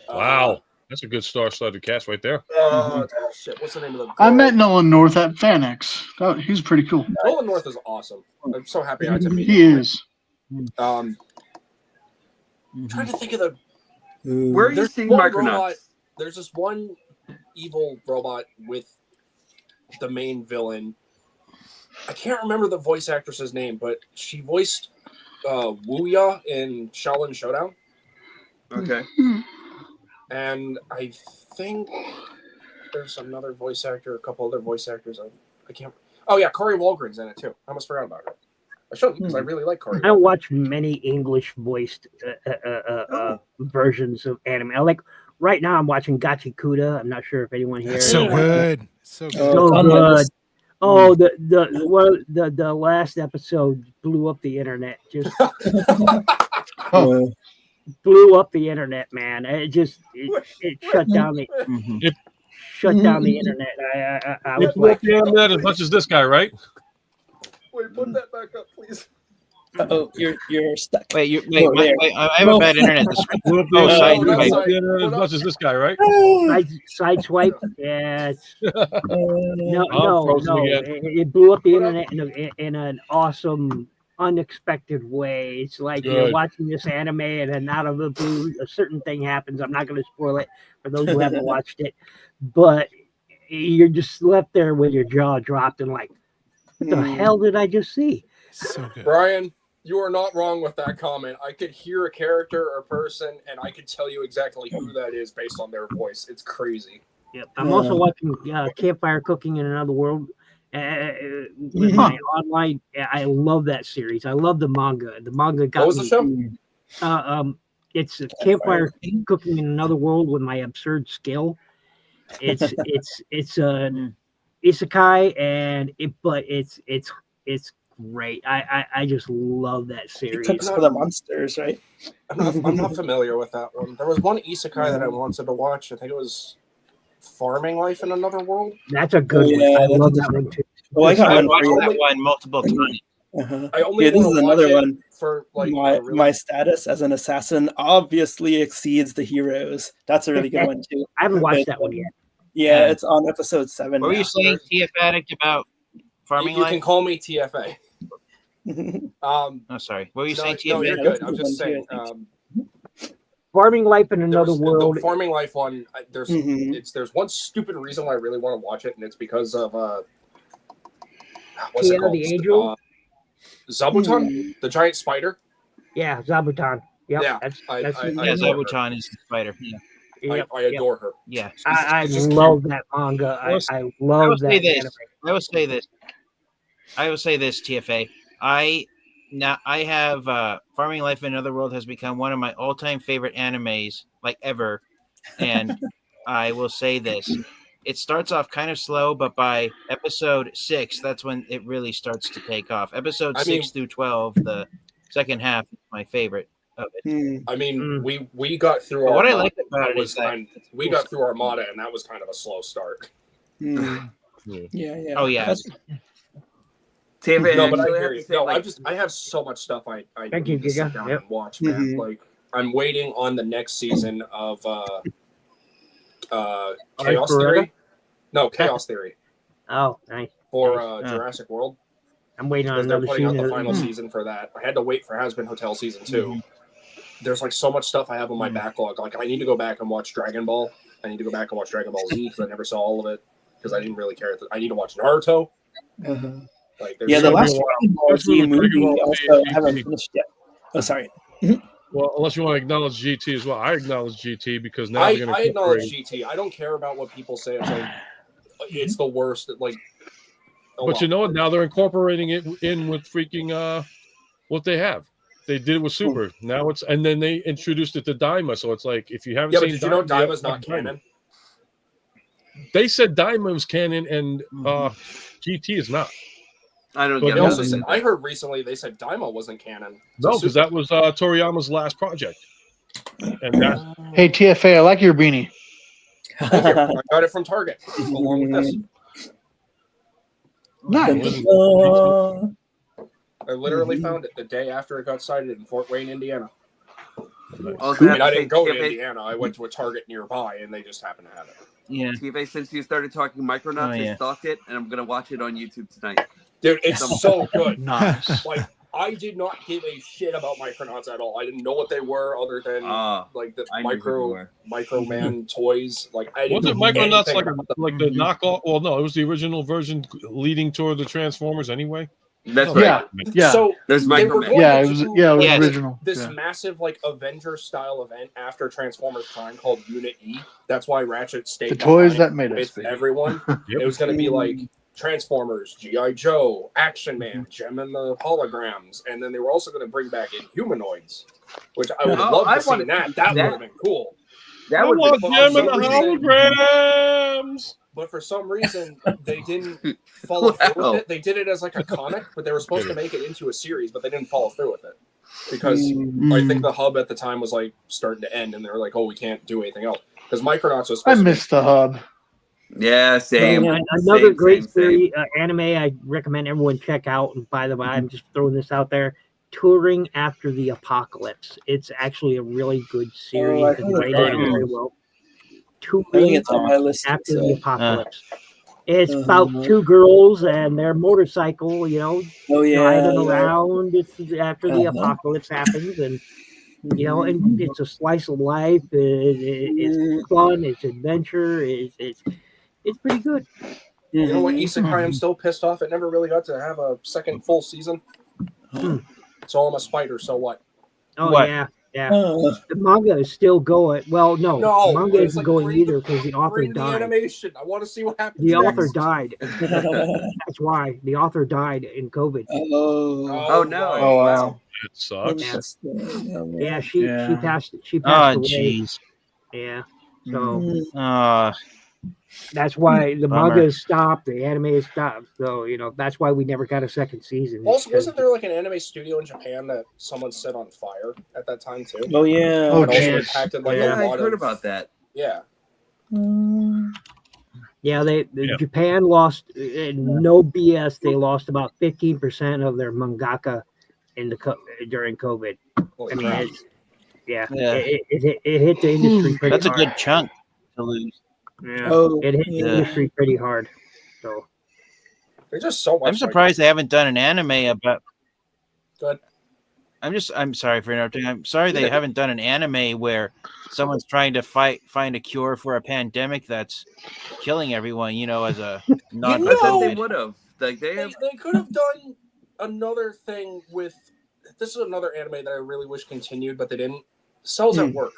Wow. That's a good star-studded cast right there. Shit, what's the name of the girl? I met Nolan North at FanX. He's pretty cool. Nolan North is awesome. I'm so happy I had to meet He him. is. Trying to think of the. Where are you There's seeing one Micronauts? robot. There's this one evil robot with the main villain. I can't remember the voice actress's name, but she voiced Wuya in Shaolin Showdown. Okay. And I think there's another voice actor, a couple other voice actors. I can't. Oh yeah, Corey Walgren's in it too. I almost forgot about her. I shouldn't because I really like Corey. I don't watch many English voiced versions of anime. I like right now. I'm watching Gachikuta. I'm not sure if anyone here. That's so good. So good. So good. Oh, the last episode blew up the internet. Just blew up the internet, man. It shut down the shut down the internet. I was like, the internet as much as this guy, right? Wait, put that back up, please. Oh, you're stuck. Wait, I have a bad internet. As much as this guy, right? Side swipe. Yeah. No. It blew up the internet in an awesome, unexpected way. It's like you're watching this anime, and then out of the blue, a certain thing happens. I'm not going to spoil it for those who haven't watched it, but you're just left there with your jaw dropped and like, what the hell did I just see? So good. Brian, you are not wrong with that comment. I could hear a character or person, and I could tell you exactly who that is based on their voice. It's crazy. Yep. I'm also watching Campfire Cooking in Another World with my online. I love that series. I love the manga. The manga got what was the show? It's Campfire Cooking in Another World with my absurd skill. It's an isekai, and it's great. I just love that series. It cooks for the monsters, right? I'm not familiar with that one. There was one isekai that I wanted to watch. I think it was Farming Life in Another World. That's a good one. I love that one too. Oh, I got I one watched for that you. one multiple times. I only this is another one. For like My status as an assassin obviously exceeds the heroes. That's a really good one too. I haven't watched that one yet. Yeah, it's on episode 7. What were you saying, TF Addict, about Farming you Life? can call me TFA. Oh, sorry. What were you saying, TF No, you're Addict? good. I'm just saying. Farming Life in Another World. The Farming Life one. There's one stupid reason why I really want to watch it, and it's because of what's it called? The Angel. Zabuton, the giant spider. Yeah, Zabuton. Yep. Yeah, Zabuton is the spider. Yeah. I adore her. Yeah, I love that manga. I love that anime. I will say this, TFA. I have Farming Life in Another World has become one of my all-time favorite animes, like ever. And I will say this. It starts off kind of slow, but by episode 6, that's when it really starts to take off. Episode 6 through 12, the second half is my favorite of it. I mean, we got through. What I like about it is that we got through Armada, and that was kind of a slow start. Yeah. Oh yeah. No, but I hear you. No, I have so much stuff I Thank you, need to sit Giga. down and watch, man. Like I'm waiting on the next season of Chaos Theory. No, Chaos Theory. Oh, nice. For Jurassic World. I'm waiting on they're another putting out season. the final season for that. I had to wait for Has Been Hotel season 2. There's like so much stuff I have on my backlog. Like I need to go back and watch Dragon Ball. I need to go back and watch Dragon Ball Z because I never saw all of it because I didn't really care. I need to watch Naruto. Like, the last Dragon Ball Z movie also haven't finished yet. Oh, sorry. Well, unless you want to acknowledge GT as well, I acknowledge GT because now I acknowledge GT. I don't care about what people say. It's like it's the worst. Like, but you know what? Now they're incorporating it in with freaking what they have. They did it with Super. Now it's and then they introduced it to Daima. So it's like if you haven't seen, but you know Daima's not canon. They said Daima was canon and GT is not. I don't get it. I heard recently they said Daima wasn't canon. No, because that was Toriyama's last project. And that. Hey TFA, I like your beanie. Thank you. I got it from Target along with this. Nice. I literally found it the day after it got sighted in Fort Wayne, Indiana. I didn't go to Indiana. I went to a Target nearby, and they just happened to have it. Yeah. TV, since you started talking Micronauts, I stalked it, and I'm going to watch it on YouTube tonight. Dude, it's so good. Nice. Like, I did not give a shit about Micronauts at all. I didn't know what they were other than like the Micro Man toys. Like, I didn't was it Micronauts like the knockoff? Well, no, it was the original version leading toward the Transformers anyway. That's right. Yeah. So there's they were Microman. going Yeah, to it was. do Yeah, it was Yes. original. this massive like Avenger style event after Transformers Prime called Unit E. That's why Ratchet stayed The toys behind that made us, with baby. everyone. Yep. It was going to be like Transformers, G.I. Joe, Action Man, Gem and the Holograms, and then they were also going to bring back in humanoids, which I would love to see that. That would have been cool. That I would want be Gem and the reason- holograms. But for some reason, they didn't follow through Wow. with it. They did it as like a comic, but they were supposed to make it into a series, but they didn't follow through with it. Because I think the hub at the time was like starting to end, and they were like, "Oh, we can't do anything else." Because Micronauts was I supposed missed the hub. Yeah, same. Another Same, great same, series, anime I recommend everyone check out. And by the way, I'm just throwing this out there. Touring After the Apocalypse. It's actually a really good series. I It's heard rated about it. very well. I think Touring it's on my list. After so. the Apocalypse. It's about two girls and their motorcycle, driving around. It's after the apocalypse happens, and and it's a slice of life. It's fun. It's adventure. It's pretty good. You know what, Isekai, I'm still pissed off. It never really got to have a second full season. So I'm a spider, so what? Oh, What? yeah. The manga is still going. Well, no, No, the manga it's isn't like, going bring either because the author Bring the died. animation. I want to see what happens. The next. author died. That's why the author died in COVID. Oh, no. right. Oh wow. It sucks. Yeah, she passed. She Oh, passed away. jeez. Yeah. So That's why the bummer. manga is stopped, the anime is stopped. So that's why we never got a second season. Also, wasn't there like an anime studio in Japan that someone set on fire at that time too? Oh yeah. Oh, It also jeez. impacted like Yeah, a I lot heard of about that. Yeah. Yeah, Japan lost no BS. They lost about 15% of their mangaka during COVID. Holy I mean, crap. it hit the industry pretty That's a hard. good chunk to lose. Yeah, Oh, it hit the yeah. industry pretty hard. So There's just so much. I'm surprised they haven't done an anime about. Good. I'm sorry for interrupting. I'm sorry they haven't done an anime where someone's trying to find a cure for a pandemic that's killing everyone. As a non. I thought they would have. Like They could have done another thing with. This is another anime that I really wish continued, but they didn't. Cells at Work.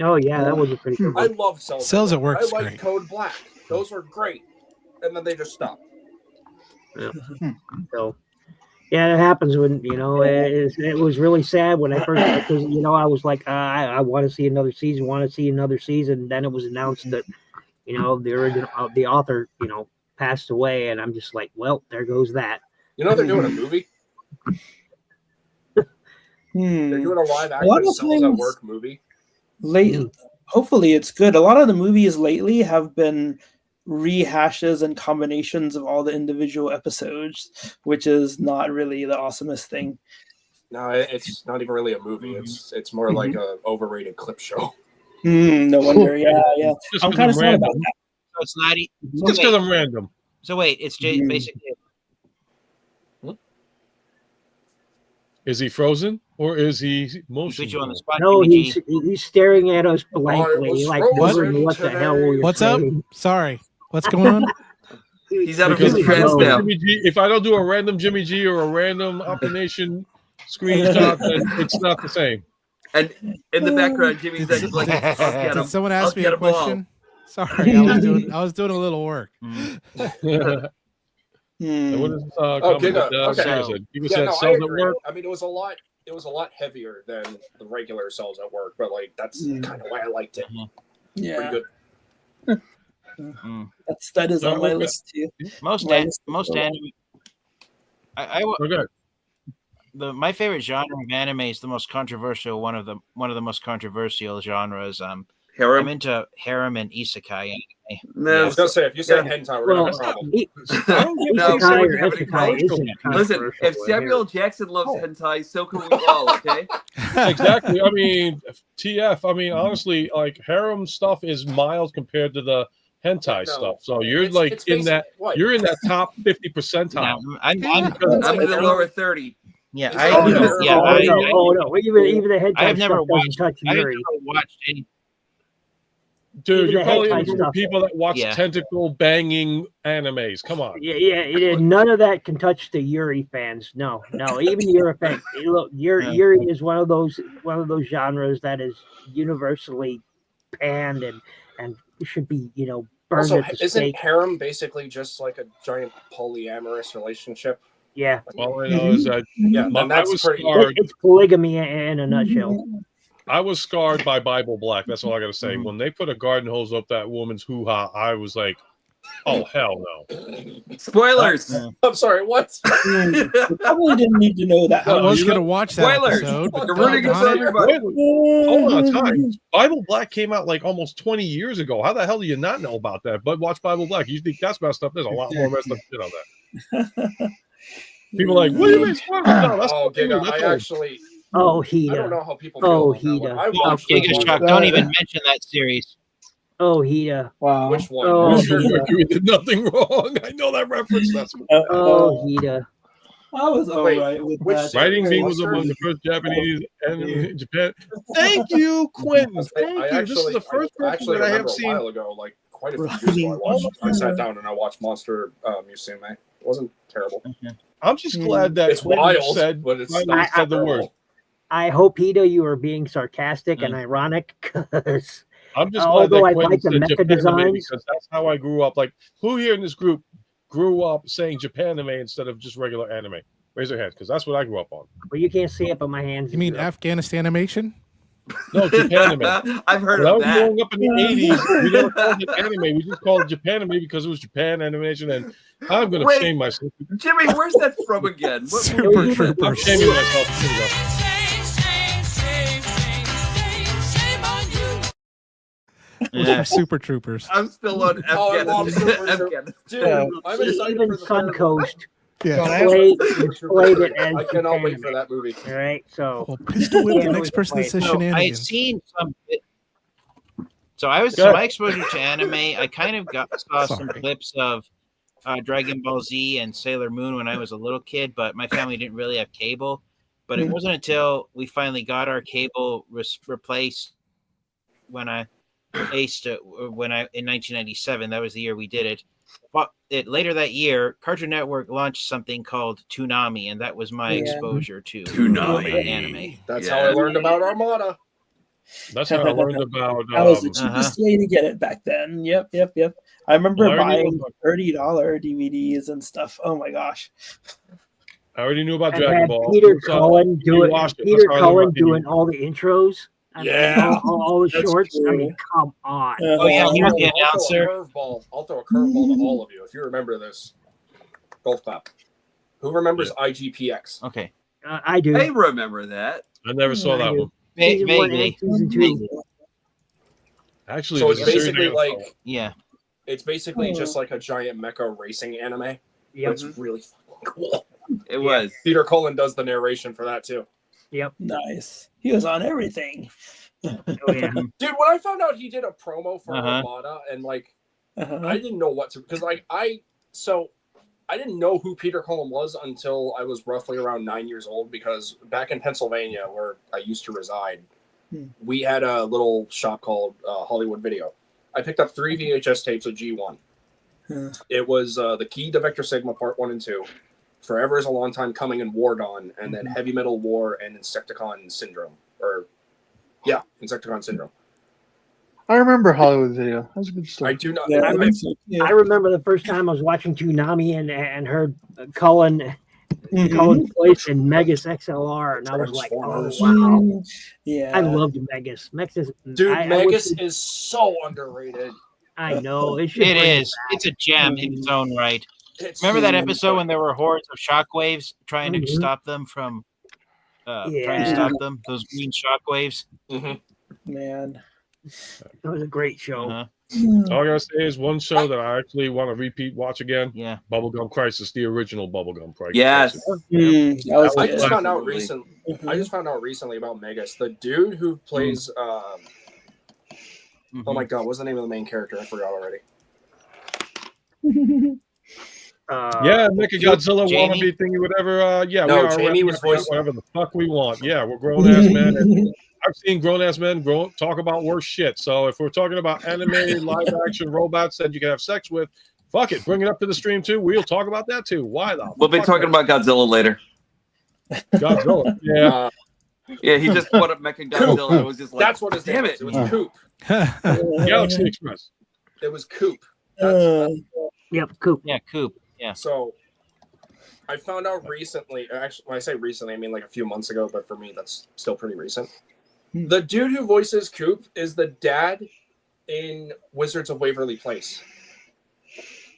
oh yeah, that was a pretty good I one. love Cells. Cells at I Work's like great. Code Black. Those were great, and then they just stopped. So yeah, it happens when it was really sad when I first because I was like I want to see another season. Then it was announced that the author passed away, and I'm just like, well, there goes that. They're doing a movie. They're doing a live A lot action of Cells at times- Work movie. Hopefully it's good. A lot of the movies lately have been rehashes and combinations of all the individual episodes, which is not really the awesomest thing. No, it's not even really a movie. It's more like a overrated clip show. No wonder. Yeah. Just I'm 'cause kind of I'm sad random. about that. So it's not. So Just because wait, I'm random. so wait, it's basically. Is he frozen or is he Put motion? you on the spot. No, Jimmy G. he's staring at us was blankly, like frozen wondering what the hell we were What's up? saying. Sorry. What's going on? He's out of Because his if I trance don't do now. Jimmy G, if I don't do a random Jimmy G or a random Optination screenshot, then it's not the same. And in the background, Jimmy's like, I'll get Did him. someone ask I'll me get a 'em all. question? Sorry, I was doing a little work. And what is Giga. Okay. Giga Yeah, said no, I cells at agree. work. I mean, it was a lot heavier than the regular Cells at Work, but like that's kind of why I liked it. Yeah, Pretty good. that is on my Okay. list too. Most anime. Okay. My favorite genre of anime is the most controversial. One of the most controversial genres. I'm Harem. into harem and isekai anime. I No, was gonna say if you say hentai, we're gonna have a problem. No, Isekai we or have any isekai problems. isn't Listen, controversial if in Samuel here. Jackson loves hentai, so can we all, okay? Exactly. I mean, TF. I mean, honestly, like harem stuff is mild compared to the hentai No. stuff. So you're It's like in basic- that. what? You're in that top 50 percentile. No, I'm I'm in the lower 30. yeah. It's I all you know, harem. yeah. Oh no! Even the hentai I have never stuff doesn't touch I have Yuri. never watched any. Dude, you're calling hentai it stuff. people that watch Yeah. tentacle banging animes. Come on. Yeah. None of that can touch the Yuri fans. No. Even Yuri fans. Look, Yuri is one of those genres that is universally panned and should be burned Also, at the isn't stake. harem basically just like a giant polyamorous relationship? Yeah. All I know is that that's I was pretty. scarred. It's polygamy in a nutshell. I was scarred by Bible Black. That's all I got to say. When they put a garden hose up that woman's hoo-ha, I was like, oh, hell no. Spoilers. I'm sorry, what? You probably didn't need to know that. I was going to watch that Spoilers. episode, but You're ruining it for everybody. Hold on, time. Bible Black came out like almost 20 years ago. How the hell do you not know about that? But watch Bible Black. You think that's messed up? There's a lot more messed up shit on that. People are like, what do you mean spoilers? No, that's Giga, that's I old. actually. Oh, I don't know how people feel about that one. I Oh, watched Giga Shock. Don't even mention that series. Oh, Hida. Wow. Which one? Oh, You did nothing wrong. I know that reference. That's Hida. I was all Wait, right with which that. Writing Beam was among the first Japanese anime in Japan. Thank you, Quentin. Thank you. This is the first person that I have seen. A while ago, like quite a few years ago, I sat down and I watched Monster Musume. It wasn't terrible. I'm just glad that It's Quentin wild, said, but it's finally said the word. I hope, Hida, you are being sarcastic and ironic because I'm just glad although that I Quentin like the said mecha Japanime designs, because that's how I grew up. Like, who here in this group grew up saying Japanime instead of just regular anime? Raise your hand, because that's what I grew up on. But you can't see it, but my hands. You mean Afghanistan animation? No, Japanime. I've heard when of I was that. growing up in the 80s, we never called it anime. We just called it Japanime because it was Japan animation, and I'm going to shame myself. Jimmy, where's that from again? Super Troopers. I'm shaming myself. Here we go. Yeah. Super Troopers. I'm still on Afghanistan. Dude, I'm excited even for the Suncoast. Yeah. Played it as I cannot wait for that movie. All right, so Pistol whip the next person that says I had shenanigans. seen some. So my exposure to anime, I kind of saw some clips of Dragon Ball Z and Sailor Moon when I was a little kid, but my family didn't really have cable. But it wasn't until we finally got our cable replaced when I aced it, in 1997. That was the year we did it. But later that year, Cartoon Network launched something called Toonami, and that was my exposure to Toonami anime. That's how I learned about Armada. That's how I learned about. That was the cheapest way to get it back then. Yep. I remember buying $30 DVDs and stuff. Oh my gosh. I already knew about and Dragon Ball. Peter Cullen doing all the intros. I mean, all the shorts. I mean, come on. Oh yeah, he was the announcer. I'll throw a curveball to all of you if you remember this. Golf clap. Who remembers IGPX? Okay, I do. I remember that. I never saw that one. Vaguely. Season 2. Actually, so it's there's a series basically I like yeah, it's basically just like a giant mecha racing anime. Yep. It's really fucking cool. It was. Peter Cullen does the narration for that too. Yep. Nice. He was on everything. Oh yeah. Dude, when I found out he did a promo for Armada and like I didn't know what to because like I didn't know who Peter Cullen was until I was roughly around 9 years old because back in Pennsylvania where I used to reside, we had a little shop called Hollywood Video. I picked up 3 VHS tapes of G1. It was the Key to Vector Sigma Part 1 and 2, Forever is a Long Time Coming and War Dawn, and then Heavy Metal War and Insecticon Syndrome. Insecticon Syndrome. I remember Hollywood Video. That was a good story. I do not. I remember the first time I was watching Toonami and heard Cullen voice in Megas XLR, and I was like, oh wow, yeah, I loved Megas. Megas is so underrated. I know it is. It's a gem in its own right. Remember that episode when there were hordes of shockwaves trying to stop them from trying to stop them? Those green shockwaves. Man, that was a great show. All I gotta say is one show that I actually want to watch again. Yeah, Bubblegum Crisis, the original Bubblegum Crisis. Yes. I just found out recently. I just found out recently about Megas. The dude who plays. Oh my god, what's the name of the main character? I forgot already. Yeah, Mecha Godzilla wannabe thingy, whatever. No, Jamie was voiced whatever the fuck we want. Yeah, we're grown ass men. And I've seen grown ass men talk about worse shit. So if we're talking about animated live action robots that you can have sex with, fuck it, bring it up to the stream too. We'll talk about that too. Why though? We'll be talking about Godzilla later. Godzilla, yeah. Yeah, he just put up Mecha Godzilla. It was just like, that's what his name was. It was Coop. Galaxy Express. It was Coop. Yep, Coop. Yeah, Coop. Yeah. So I found out recently. Actually, when I say recently, I mean like a few months ago. But for me, that's still pretty recent. The dude who voices Coop is the dad in Wizards of Waverly Place.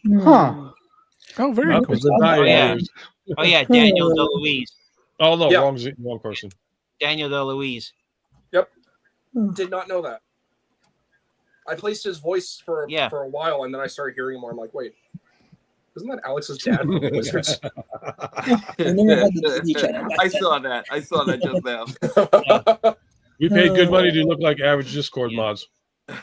Huh. Oh, very cool. Oh yeah, Daniel DeLuise. Oh no, wrong person. Daniel DeLuise. Yep. Did not know that. I placed his voice for a while, and then I started hearing more. I'm like, wait, isn't that Alex's dad from the Wizards? I saw that. I saw that just now. We paid good money to look like average Discord mods.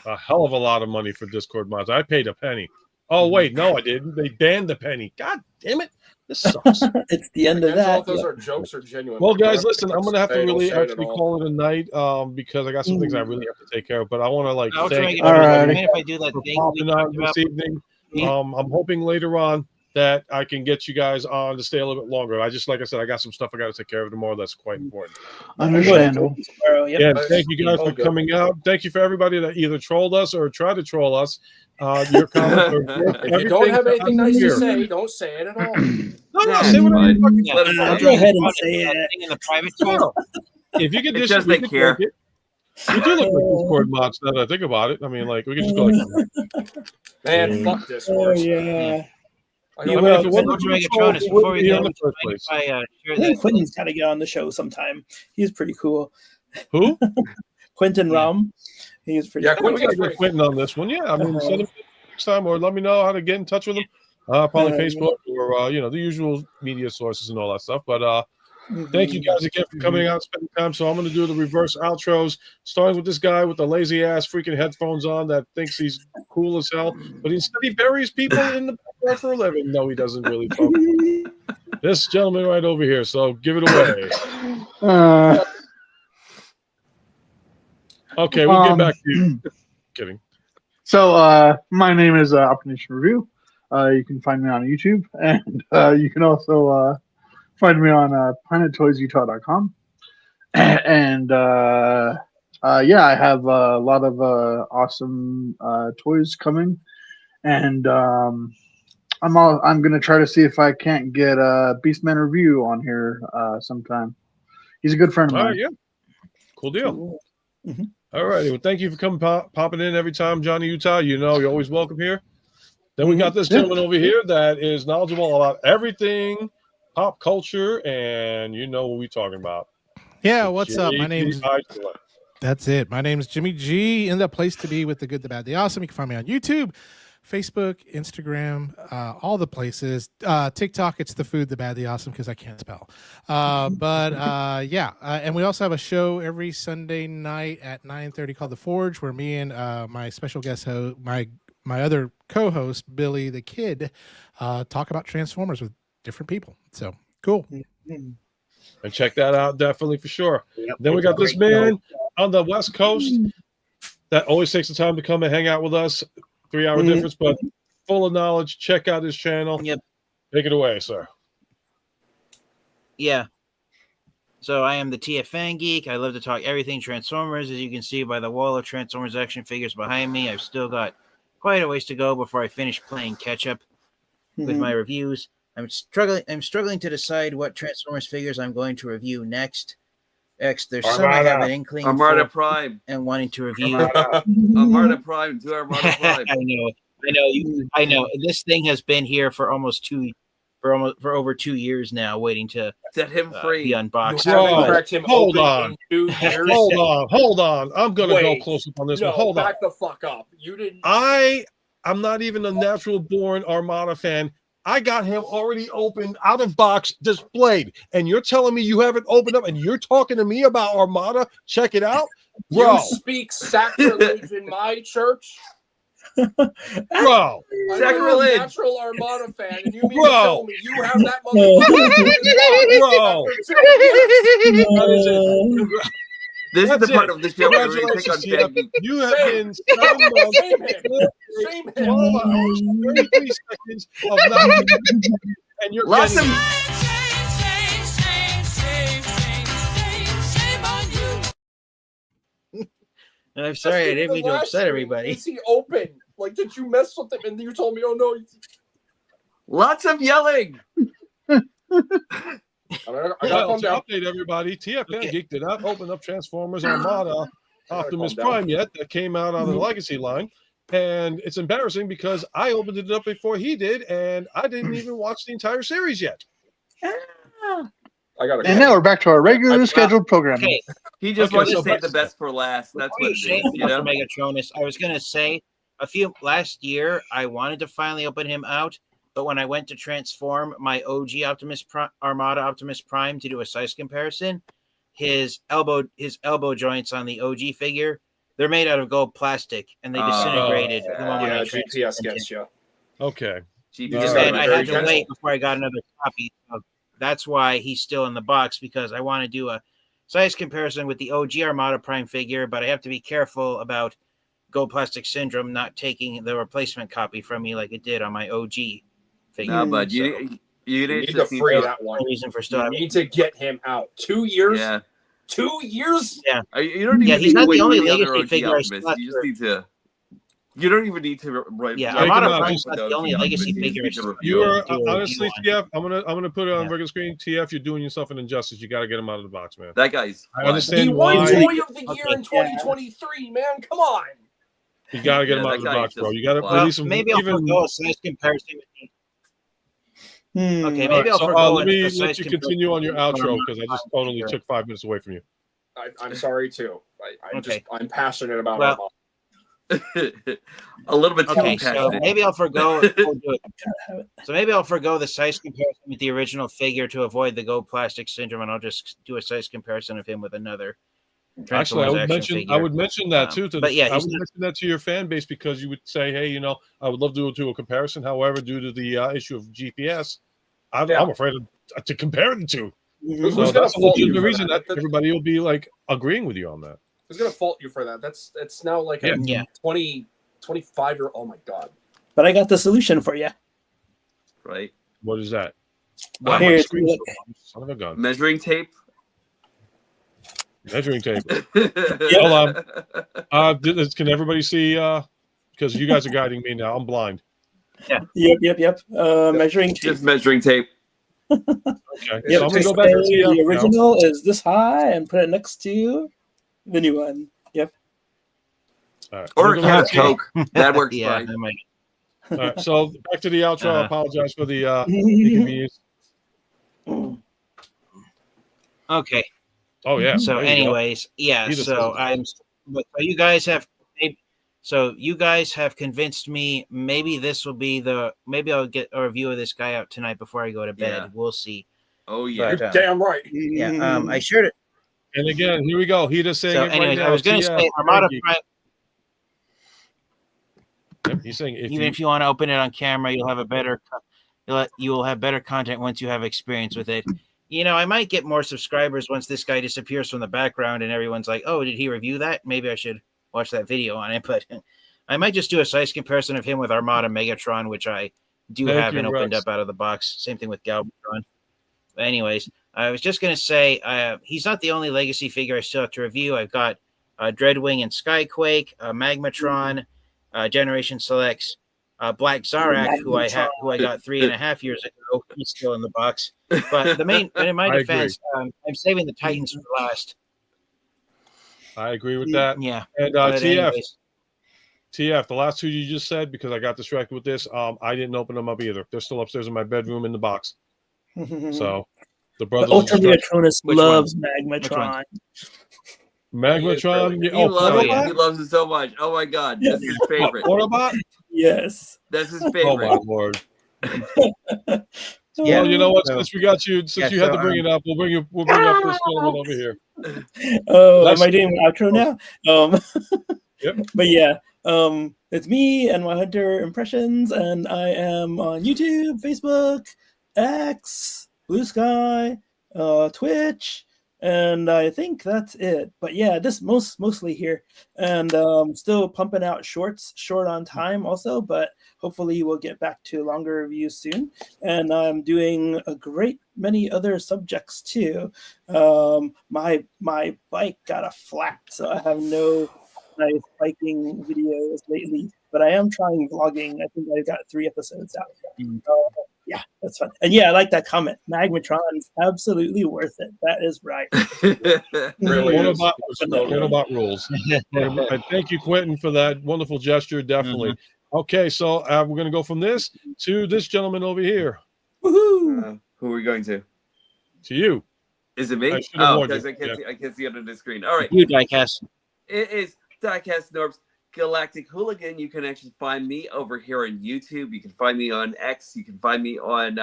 A hell of a lot of money for Discord mods. I paid a penny. Oh wait, no, I didn't. They banned the penny. God damn it! This sucks. It's the end of I can't tell that. if those are jokes or genuine. Well, guys, listen, I'm gonna have to Say it, really I'll say it actually all. call it a night because I got some things I really have to take care of. But I want to like Ultra thank Megatronus, everybody mind if I do that for thing popping we on talked this about? evening. I'm hoping later on that I can get you guys on to stay a little bit longer. Like I said, I got some stuff I got to take care of tomorrow. That's quite important. Understandable. Yeah, thank you guys for coming out. Thank you for everybody that either trolled us or tried to troll us. Your comments are If you don't have anything nice to say, don't say it at all. No, say whatever you fucking Let us know. Go ahead and say it. In the private chat. If you could It's just just they care. We do look like Discord mods now that I think about it. I mean, like we could just go like, Man, fuck Discord. Yeah. I I don't mean, know. if it wasn't Ultra for Megatronus, troll, before it we wouldn't be go, in the first place. I share I think that. Quentin's got to get on the show sometime. He's pretty cool. Who? Quentin Rom. He's pretty Yeah, cool. We gotta get Quentin on this one. Yeah, I mean, send him next time, or let me know how to get in touch with him. Probably Facebook or the usual media sources and all that stuff. But thank you guys again for coming out and spending time. So I'm going to do the reverse outros, starting with this guy with the lazy ass freaking headphones on that thinks he's cool as hell, but instead he buries people in the backyard for a living. No, he doesn't really. Folks. This gentleman right over here. So give it away. Okay, we'll get back to you. Kidding. So my name is Opposition Review. You can find me on YouTube, and you can also find me on planettoysutah.com. And yeah, I have a lot of awesome toys coming, and I'm gonna try to see if I can't get Beastman Review on here sometime. He's a good friend of mine. All right, yeah, cool deal. All righty, well, thank you for coming popping in every time, Johnny Utah. You know you're always welcome here. Then we got this gentleman over here that is knowledgeable about everything pop culture, and you know what we're talking about. Yeah, what's up? My name's That's it. My name's Jimmy G, in the place to be with the good, the bad, the awesome. You can find me on YouTube, Facebook, Instagram, all the places. TikTok, it's the food, the bad, the awesome, because I can't spell. Yeah, and we also have a show every Sunday night at 9:30 called The Forge, where me and my special guest host, my other co-host Billy the Kid, talk about Transformers with different people. So cool. And check that out, definitely for sure. Then we got this man on the West Coast that always takes the time to come and hang out with us. 3-hour difference, but full of knowledge. Check out his channel. Yep. Take it away, sir. Yeah. So I am the TFN Geek. I love to talk everything Transformers. As you can see by the wall of Transformers action figures behind me, I've still got quite a ways to go before I finish playing catch up with my reviews. I'm struggling to decide what Transformers figures I'm going to review next. There's some I have an inkling Armada for Prime and wanting to review. Armada Prime. Do Armada Prime. I know. This thing has been here for over 2 years now, waiting to set him free. Be unboxed. Hold on. I'm gonna go close up on this one. Hold on. Back the fuck up. You didn't. I'm not even a natural born Armada fan. I got him already opened, out of box, displayed, and you're telling me you haven't opened up, and you're talking to me about Armada? Check it out, bro. You speak sacrilege in my church, bro. Sacrilege. I'm a natural Armada fan, and you mean to tell me you have that motherfucker? Bro. This is the part of the show where we pick on Congratulations, Fag Geek. you have been 7 months, Shame him. 12 hours, 33 seconds of not, and you're Lots getting of And I'm sorry, I didn't mean to upset everybody. Is he open? Like, did you mess with him? And you told me, oh no. lots of yelling. I gotta Well, calm to down. update everybody, TFN Okay. Geek did not open up Transformers Armada Optimus calm down. Prime yet. That came out on the Legacy line. And it's embarrassing because I opened it up before he did, and I didn't even watch the entire series yet. I gotta. And now we're back to our regular scheduled programming. Okay, He just Okay, wanted so to save back- the best for last. That's before what you it say is, you know? Ultra Megatronus, I was gonna say last year I wanted to finally open him out, but when I went to transform my OG Armada Optimus Prime to do a size comparison, his elbow joints on the OG figure, they're made out of gold plastic and they disintegrated the moment Yeah, I GPS transformed gets you. Okay. GPS All right. And I Very had to gentle. wait before I got another copy. So that's why he's still in the box, because I want to do a size comparison with the OG Armada Prime figure, but I have to be careful about Gold Plastic Syndrome not taking the replacement copy from me like it did on my OG figure. No, but you You need need to to see free the- that one. No reason for still You having. need to get him out. 2 years? Yeah. 2 years? You don't even Yeah, need he's to not wait the for only the other legacy OG figure I Optimus. still have You just to- need to. You don't even need to. Yeah, Take Armada him out. Prime's not the only legacy figure I still have to You are do a honestly, review on. TF. I'm gonna put it on Yeah. regular screen. TF, you're doing yourself an injustice. You got to get him out of the box, man. That guy's. I fun. understand He won why Toy of the Year Okay. in 2023, man. Come on. you got to get him Yeah, out of the that guy box, is bro. just You got to fun. Well, release him. maybe I'll even. forgo a size comparison with the Okay, All maybe right, I'll so forgo let me a let size you comparison continue on your with outro the because I just totally took 5 minutes away from you. I'm sorry too. Okay. I'm passionate about Well, it. A little bit too Okay, so passionate. maybe I'll forgo. So maybe I'll forgo the size comparison with the original figure to avoid the Gold Plastic Syndrome, and I'll just do a size comparison of him with another. Actually, I would mention that too. But yeah, I would mention that to your fan base because you would say, "Hey, you know, I would love to do a comparison." However, due to the issue of GPS, I'm afraid to compare the two. Who's So gonna that's a fault you legitimate for reason that? that everybody will be like agreeing with you on that. Who's gonna fault you for that? That's now like a 20, 25 year. Oh my god! But I got the solution for you. Right. What is that? Well, my here's screen's look. so son of a gun. Measuring tape. Measuring tape. Hold on. Can everybody see? Because you guys are guiding me now. I'm blind. Yeah. Yep. Measuring tape. Just measuring tape. Okay. Yep, So I'm gonna just go back to say the TF now. original is this high and put it next to the new one. Yep. All right. Or I'm gonna go back to- Coke. That works Yeah, fine. I might. All right, so back to the outro. I Uh-huh. apologize for the inconvenience. Okay. Oh yeah. So, there you go. anyways, yeah. He just So doesn't- but you guys have. So you guys have convinced me. Maybe this will be Maybe I'll get a review of this guy out tonight before I go to bed. Yeah. We'll see. Oh yeah. But, Damn right. Yeah. I shared it. And again, here we go. He just saying So, it right anyways, now. I was going to TF, say Armada Frankie. Prime. Yep, he's saying if Even if you want to open it on camera, you'll have you will have better content once you have experience with it. You know, I might get more subscribers once this guy disappears from the background and everyone's like, "Oh, did he review that? Maybe I should watch that video on it." But I might just do a size comparison of him with Armada Megatron, which I do Thank have you, and opened Rex. up out of the box. Same thing with Galvatron. But anyways, I was just going to say he's not the only legacy figure I still have to review. I've got Dreadwing and Skyquake, Magmatron, Generation Selects, Black Zarak, who I got 3.5 years ago. He's still in the box. But in my I defense, I'm saving the Titans for last. I agree with that. Yeah. And But TF, anyways, TF, the last two you just said, because I got distracted with this, I didn't open them up either. They're still upstairs in my bedroom in the box. So the brothers. Ultra Megatronus Which loves Which Magmatron. Magmatron. He loves it so much. Oh my god, Yeah. that's his favorite. Autobot? Yes. That's his Oh favorite. my lord. Yeah. Well, you know what? So- Since we got you, since you had to bring it up, we'll bring up this gentleman over here. Oh, That's- am I doing the outro now? Yep. But yeah, it's me and my Hunter Impressions, and I am on YouTube, Facebook, X, Blue Sky, Twitch, And I think that's it. But yeah, this mostly here, and still pumping out shorts, short on time also. But hopefully we'll get back to longer reviews soon. And I'm doing a great many other subjects too. My bike got a flat, so I have no nice biking videos lately. But I am trying vlogging. I think I got 3 episodes out. Yeah, that's fun. And yeah, I like that comment. Magmatron is absolutely worth it. That is right. Really What is. about, So what about rules? And thank you, Quentin, for that wonderful gesture. Definitely. Okay, so we're going to go from this to this gentleman over here. Woohoo! Who are we going to? To you. Is it me? I should have Oh, warned because you. I can't see under the screen. All right. You, Diecast. It is Diecast Norbs Galactic Hooligan. You can actually find me over here on YouTube. You can find me on X. You can find me on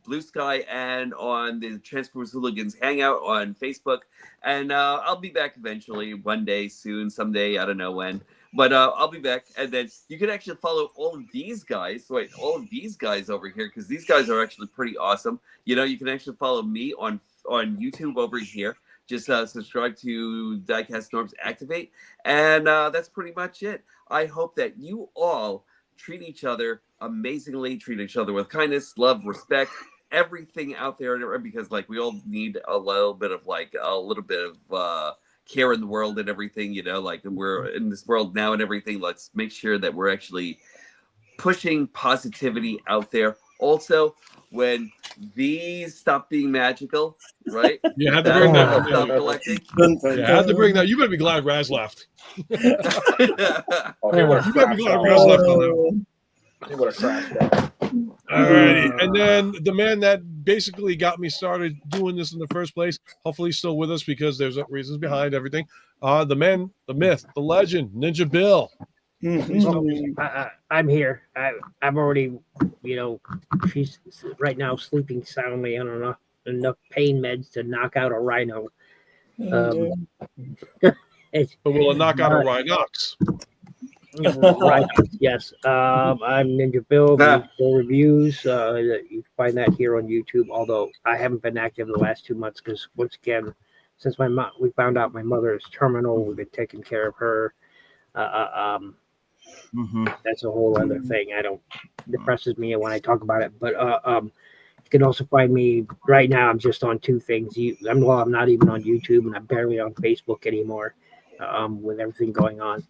Blue Sky and on the Transformers Hooligans Hangout on Facebook. And I'll be back eventually, one day soon, someday, I don't know when. But I'll be back, and then you can actually follow all of these guys. Wait, all of these guys over here, because these guys are actually pretty awesome. You know, you can actually follow me on YouTube over here. Just subscribe to Diecast Norms Activate, and that's pretty much it. I hope that you all treat each other amazingly, treat each other with kindness, love, respect, everything out there, because like we all need a little bit of care in the world and everything, you know, like we're in this world now and everything. Let's make sure that we're actually pushing positivity out there. Also, when these stop being magical, right? You had to bring that. Stop collecting. You had to bring that. You better be glad Raz left. Oh, You better be glad Raz left on that one. He would have crashed that. All righty. And then the man that basically got me started doing this in the first place, hopefully he's still with us because there's reasons behind everything. The man, the myth, the legend, Ninja Bill. I'm here. I'm already, you know, she's right now sleeping soundly on enough pain meds to knock out a rhino. But will it knock out a Rhinox? Right. Yes. I'm Ninja Bill. Reviews. You can find that here on YouTube. Although I haven't been active the last 2 months because once again, since we found out my mother is terminal, we've been taking care of her. That's a whole other thing. Depresses me when I talk about it. But you can also find me right now. I'm just on 2 things. I'm not even on YouTube, and I'm barely on Facebook anymore. With everything going on.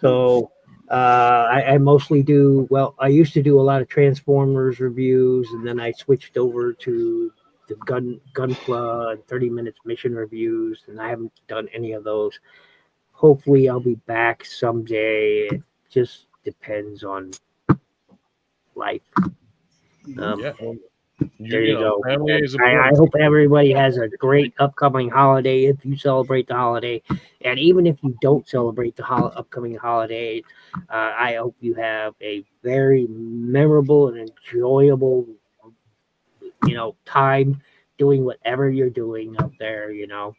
So I mostly do, well, I used to do a lot of Transformers reviews, and then I switched over to the Gunpla and 30 Minutes Mission reviews, and I haven't done any of those. Hopefully I'll be back someday. It just depends on life. There you go. I hope everybody has a great upcoming holiday if you celebrate the holiday. And even if you don't celebrate the upcoming holiday, I hope you have a very memorable and enjoyable, you know, time doing whatever you're doing up there, you know.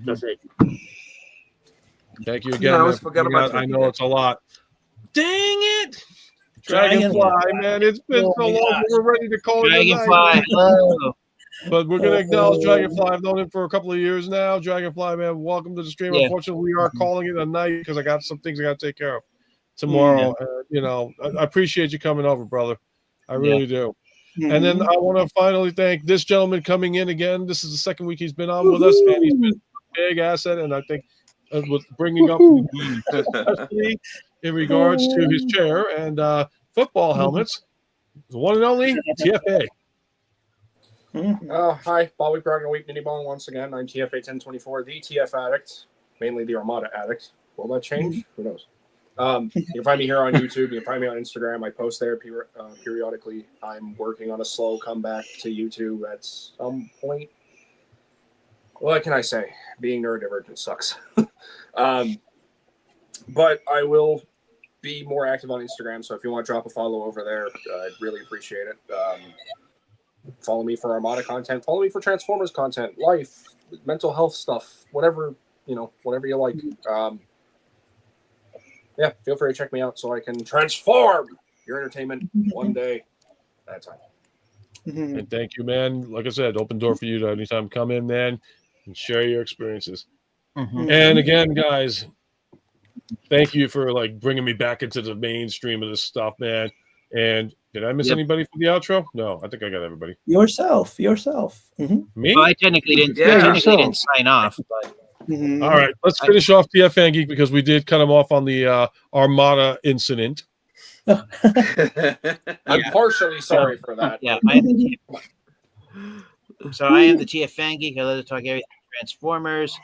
That's it. Thank you again. I know it's a lot. Dang it! Dragonfly, man, it's been so long. We're ready to call it a night. But we're gonna acknowledge Dragonfly. I've known him for a couple of years now. Dragonfly, man, welcome to the stream. Unfortunately, we are calling it a night because I got some things I got to take care of tomorrow. You know, I appreciate you coming over, brother. I really do. And then I want to finally thank this gentleman coming in again. This is the second week he's been on with us, and he's been a big asset. And I think with bringing up especially in regards to his chair and football helmets, the one and only TFA. Hi, Bobby Prague Week Nitty Bone once again. I'm TFA 1024, the TF addict, mainly the Armada addict. Will that change? Who knows? You can find me here on YouTube. You can find me on Instagram. I post there periodically. I'm working on a slow comeback to YouTube at some point. What can I say? Being neurodivergent sucks. But I will be more active on Instagram. So if you want to drop a follow over there, I'd really appreciate it. Follow me for Armada content. Follow me for Transformers content, life, mental health stuff, whatever you like. Yeah, feel free to check me out so I can transform your entertainment one day at a time. And thank you, man. Like I said, open door for you to anytime come in, man, and share your experiences. And again, guys, thank you for like bringing me back into the mainstream of this stuff, man. And did I miss anybody for the outro? No, I think I got everybody. Yourself. Me? Well, I technically didn't sign off. But... All right, let's finish off TF Fan Geek because we did cut him off on the Armada incident. I'm partially sorry for that. Yeah, I am the TF Fan Geek. I love to talk everything Transformers.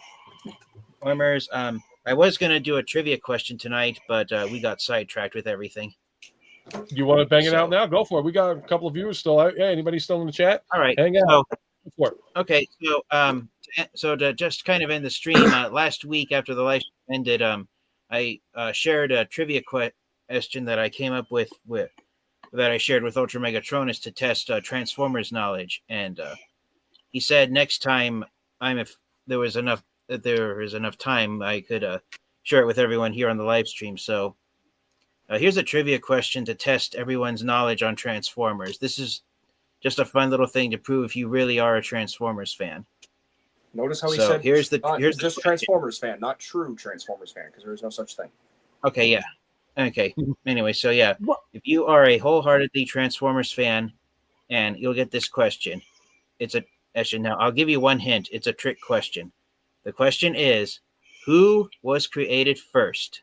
I was going to do a trivia question tonight, but we got sidetracked with everything. You want to bang it out now? Go for it. We got a couple of viewers still. Hey, anybody still in the chat? All right. Hang out. Go for it. Okay. So to just kind of end the stream, last week after the live ended, I shared a trivia question that I came up with that I shared with Ultra Megatronus to test Transformers knowledge, and he said next time if there is enough time, I could share it with everyone here on the live stream. So here's a trivia question to test everyone's knowledge on Transformers. This is just a fun little thing to prove if you really are a Transformers fan. Notice how he said here's just Transformers fan, not true Transformers fan, because there is no such thing. Okay, yeah. Okay. Anyway, so yeah, if you are a wholeheartedly Transformers fan, and you'll get this question, now I'll give you one hint. It's a trick question. The question is, who was created first,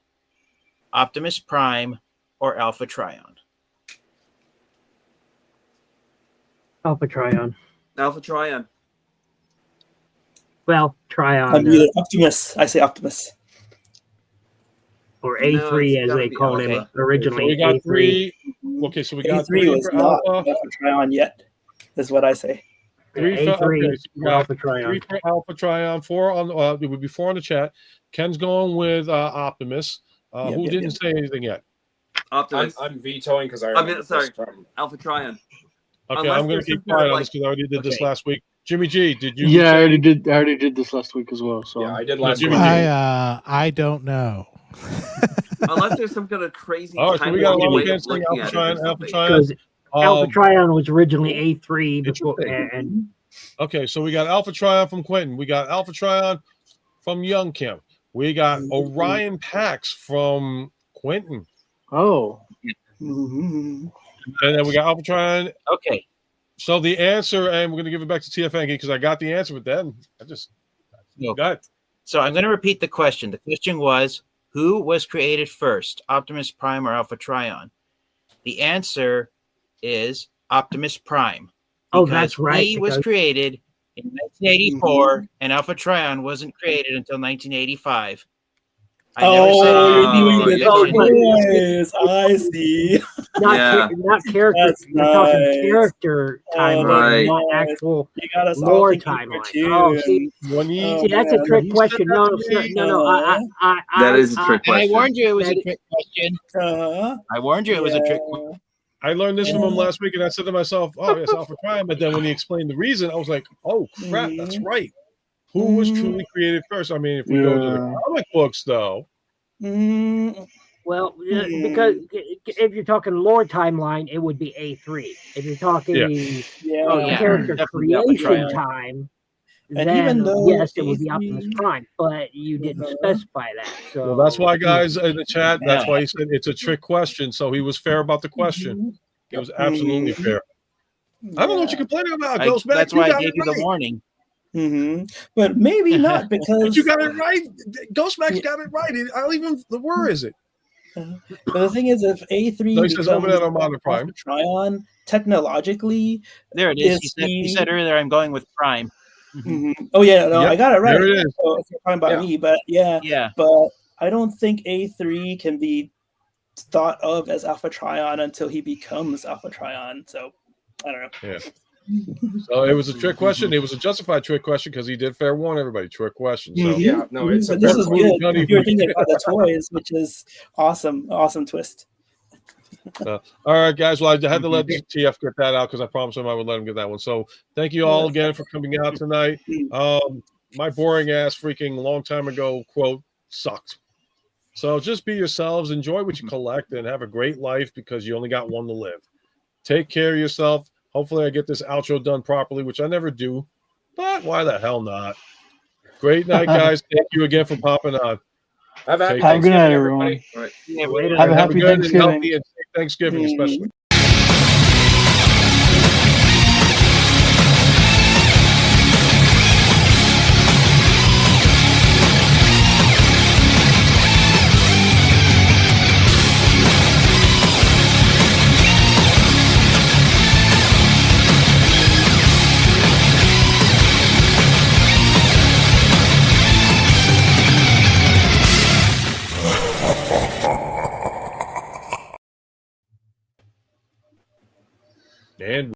Optimus Prime or Alpha Trion? Alpha Trion. Alpha Trion. Well, Trion. I'm either Optimus. I say Optimus. Or A3 as they called him originally. So we got A3. Okay, so we got A3 was not Alpha Trion yet, is what I say. A3 for Alpha Trion. 3 for Alpha Trion, 4 on it would be 4 on the chat. Ken's going with Optimus. Who didn't say anything yet? Optimus. I'm vetoing because I sorry. Alpha Trion. Okay, I'm going to keep quiet on this because I already did this last week. Jimmy G, did you? Yeah, I already did this last week as well. So yeah, I did last week. I don't know. Unless there's some kind of crazy. Oh, so we got a lot of canceling Alpha Trion. Alpha Trion was originally A3 before, and okay, so we got Alpha Trion from Quentin. We got Alpha Trion from Young Kim. We got Orion Pax from Quentin. Oh. And then we got Alpha Trion. Okay. So the answer, and we're going to give it back to TF because I got the answer, but then I just got it. So I'm going to repeat the question. The question was, who was created first, Optimus Prime or Alpha Trion? The answer is Optimus Prime. Oh, that's right. He was created in 1984, and Alpha Trion wasn't created until 1985. I see. Not character. We're talking character timeline, not actual lore timeline. Oh, see, that's a trick question. No. That is a trick question. I warned you it was a trick question. I warned you it was a trick question. I learned this from him last week, and I said to myself, "Oh, it's Alpha Prime." But then when he explained the reason, I was like, "Oh crap, that's right." Who was truly created first? I mean, if we go to the comic books, though. Well, because if you're talking lore timeline, it would be A3. If you're talking character creation time, and then even though yes, it would be Optimus Prime, but you didn't specify that. So well, that's why, guys, in the chat, that's why he said it's a trick question. So he was fair about the question. It was absolutely fair. I don't know what you're complaining about. Ghost Mac. That's why I gave you the warning. But maybe not because but you got it right. Ghost Max got it right. I don't even. Where is it? But the thing is, if A3 becomes Alpha Trion, technologically, there it is. He said earlier, "I'm going with Prime." Oh yeah, no, I got it right. There it is. So if you're talking about me, but but I don't think A3 can be thought of as Alpha Trion until he becomes Alpha Trion. So I don't know. Yeah. So it was a trick question. It was a justified trick question because he did fair warn everybody. Trick question. So this is good. You're thinking about the toys, which is awesome. Awesome twist. All right, guys. Well, I had to let TF get that out because I promised him I would let him get that one. So thank you all again for coming out tonight. My boring ass freaking long time ago quote sucked. So just be yourselves, enjoy what you collect, and have a great life because you only got one to live. Take care of yourself. Hopefully, I get this outro done properly, which I never do. But why the hell not? Great night, guys. Thank you again for popping on. Have a good night, everyone. All right. Have a happy good and Thanksgiving. healthy and safe Thanksgiving, especially. And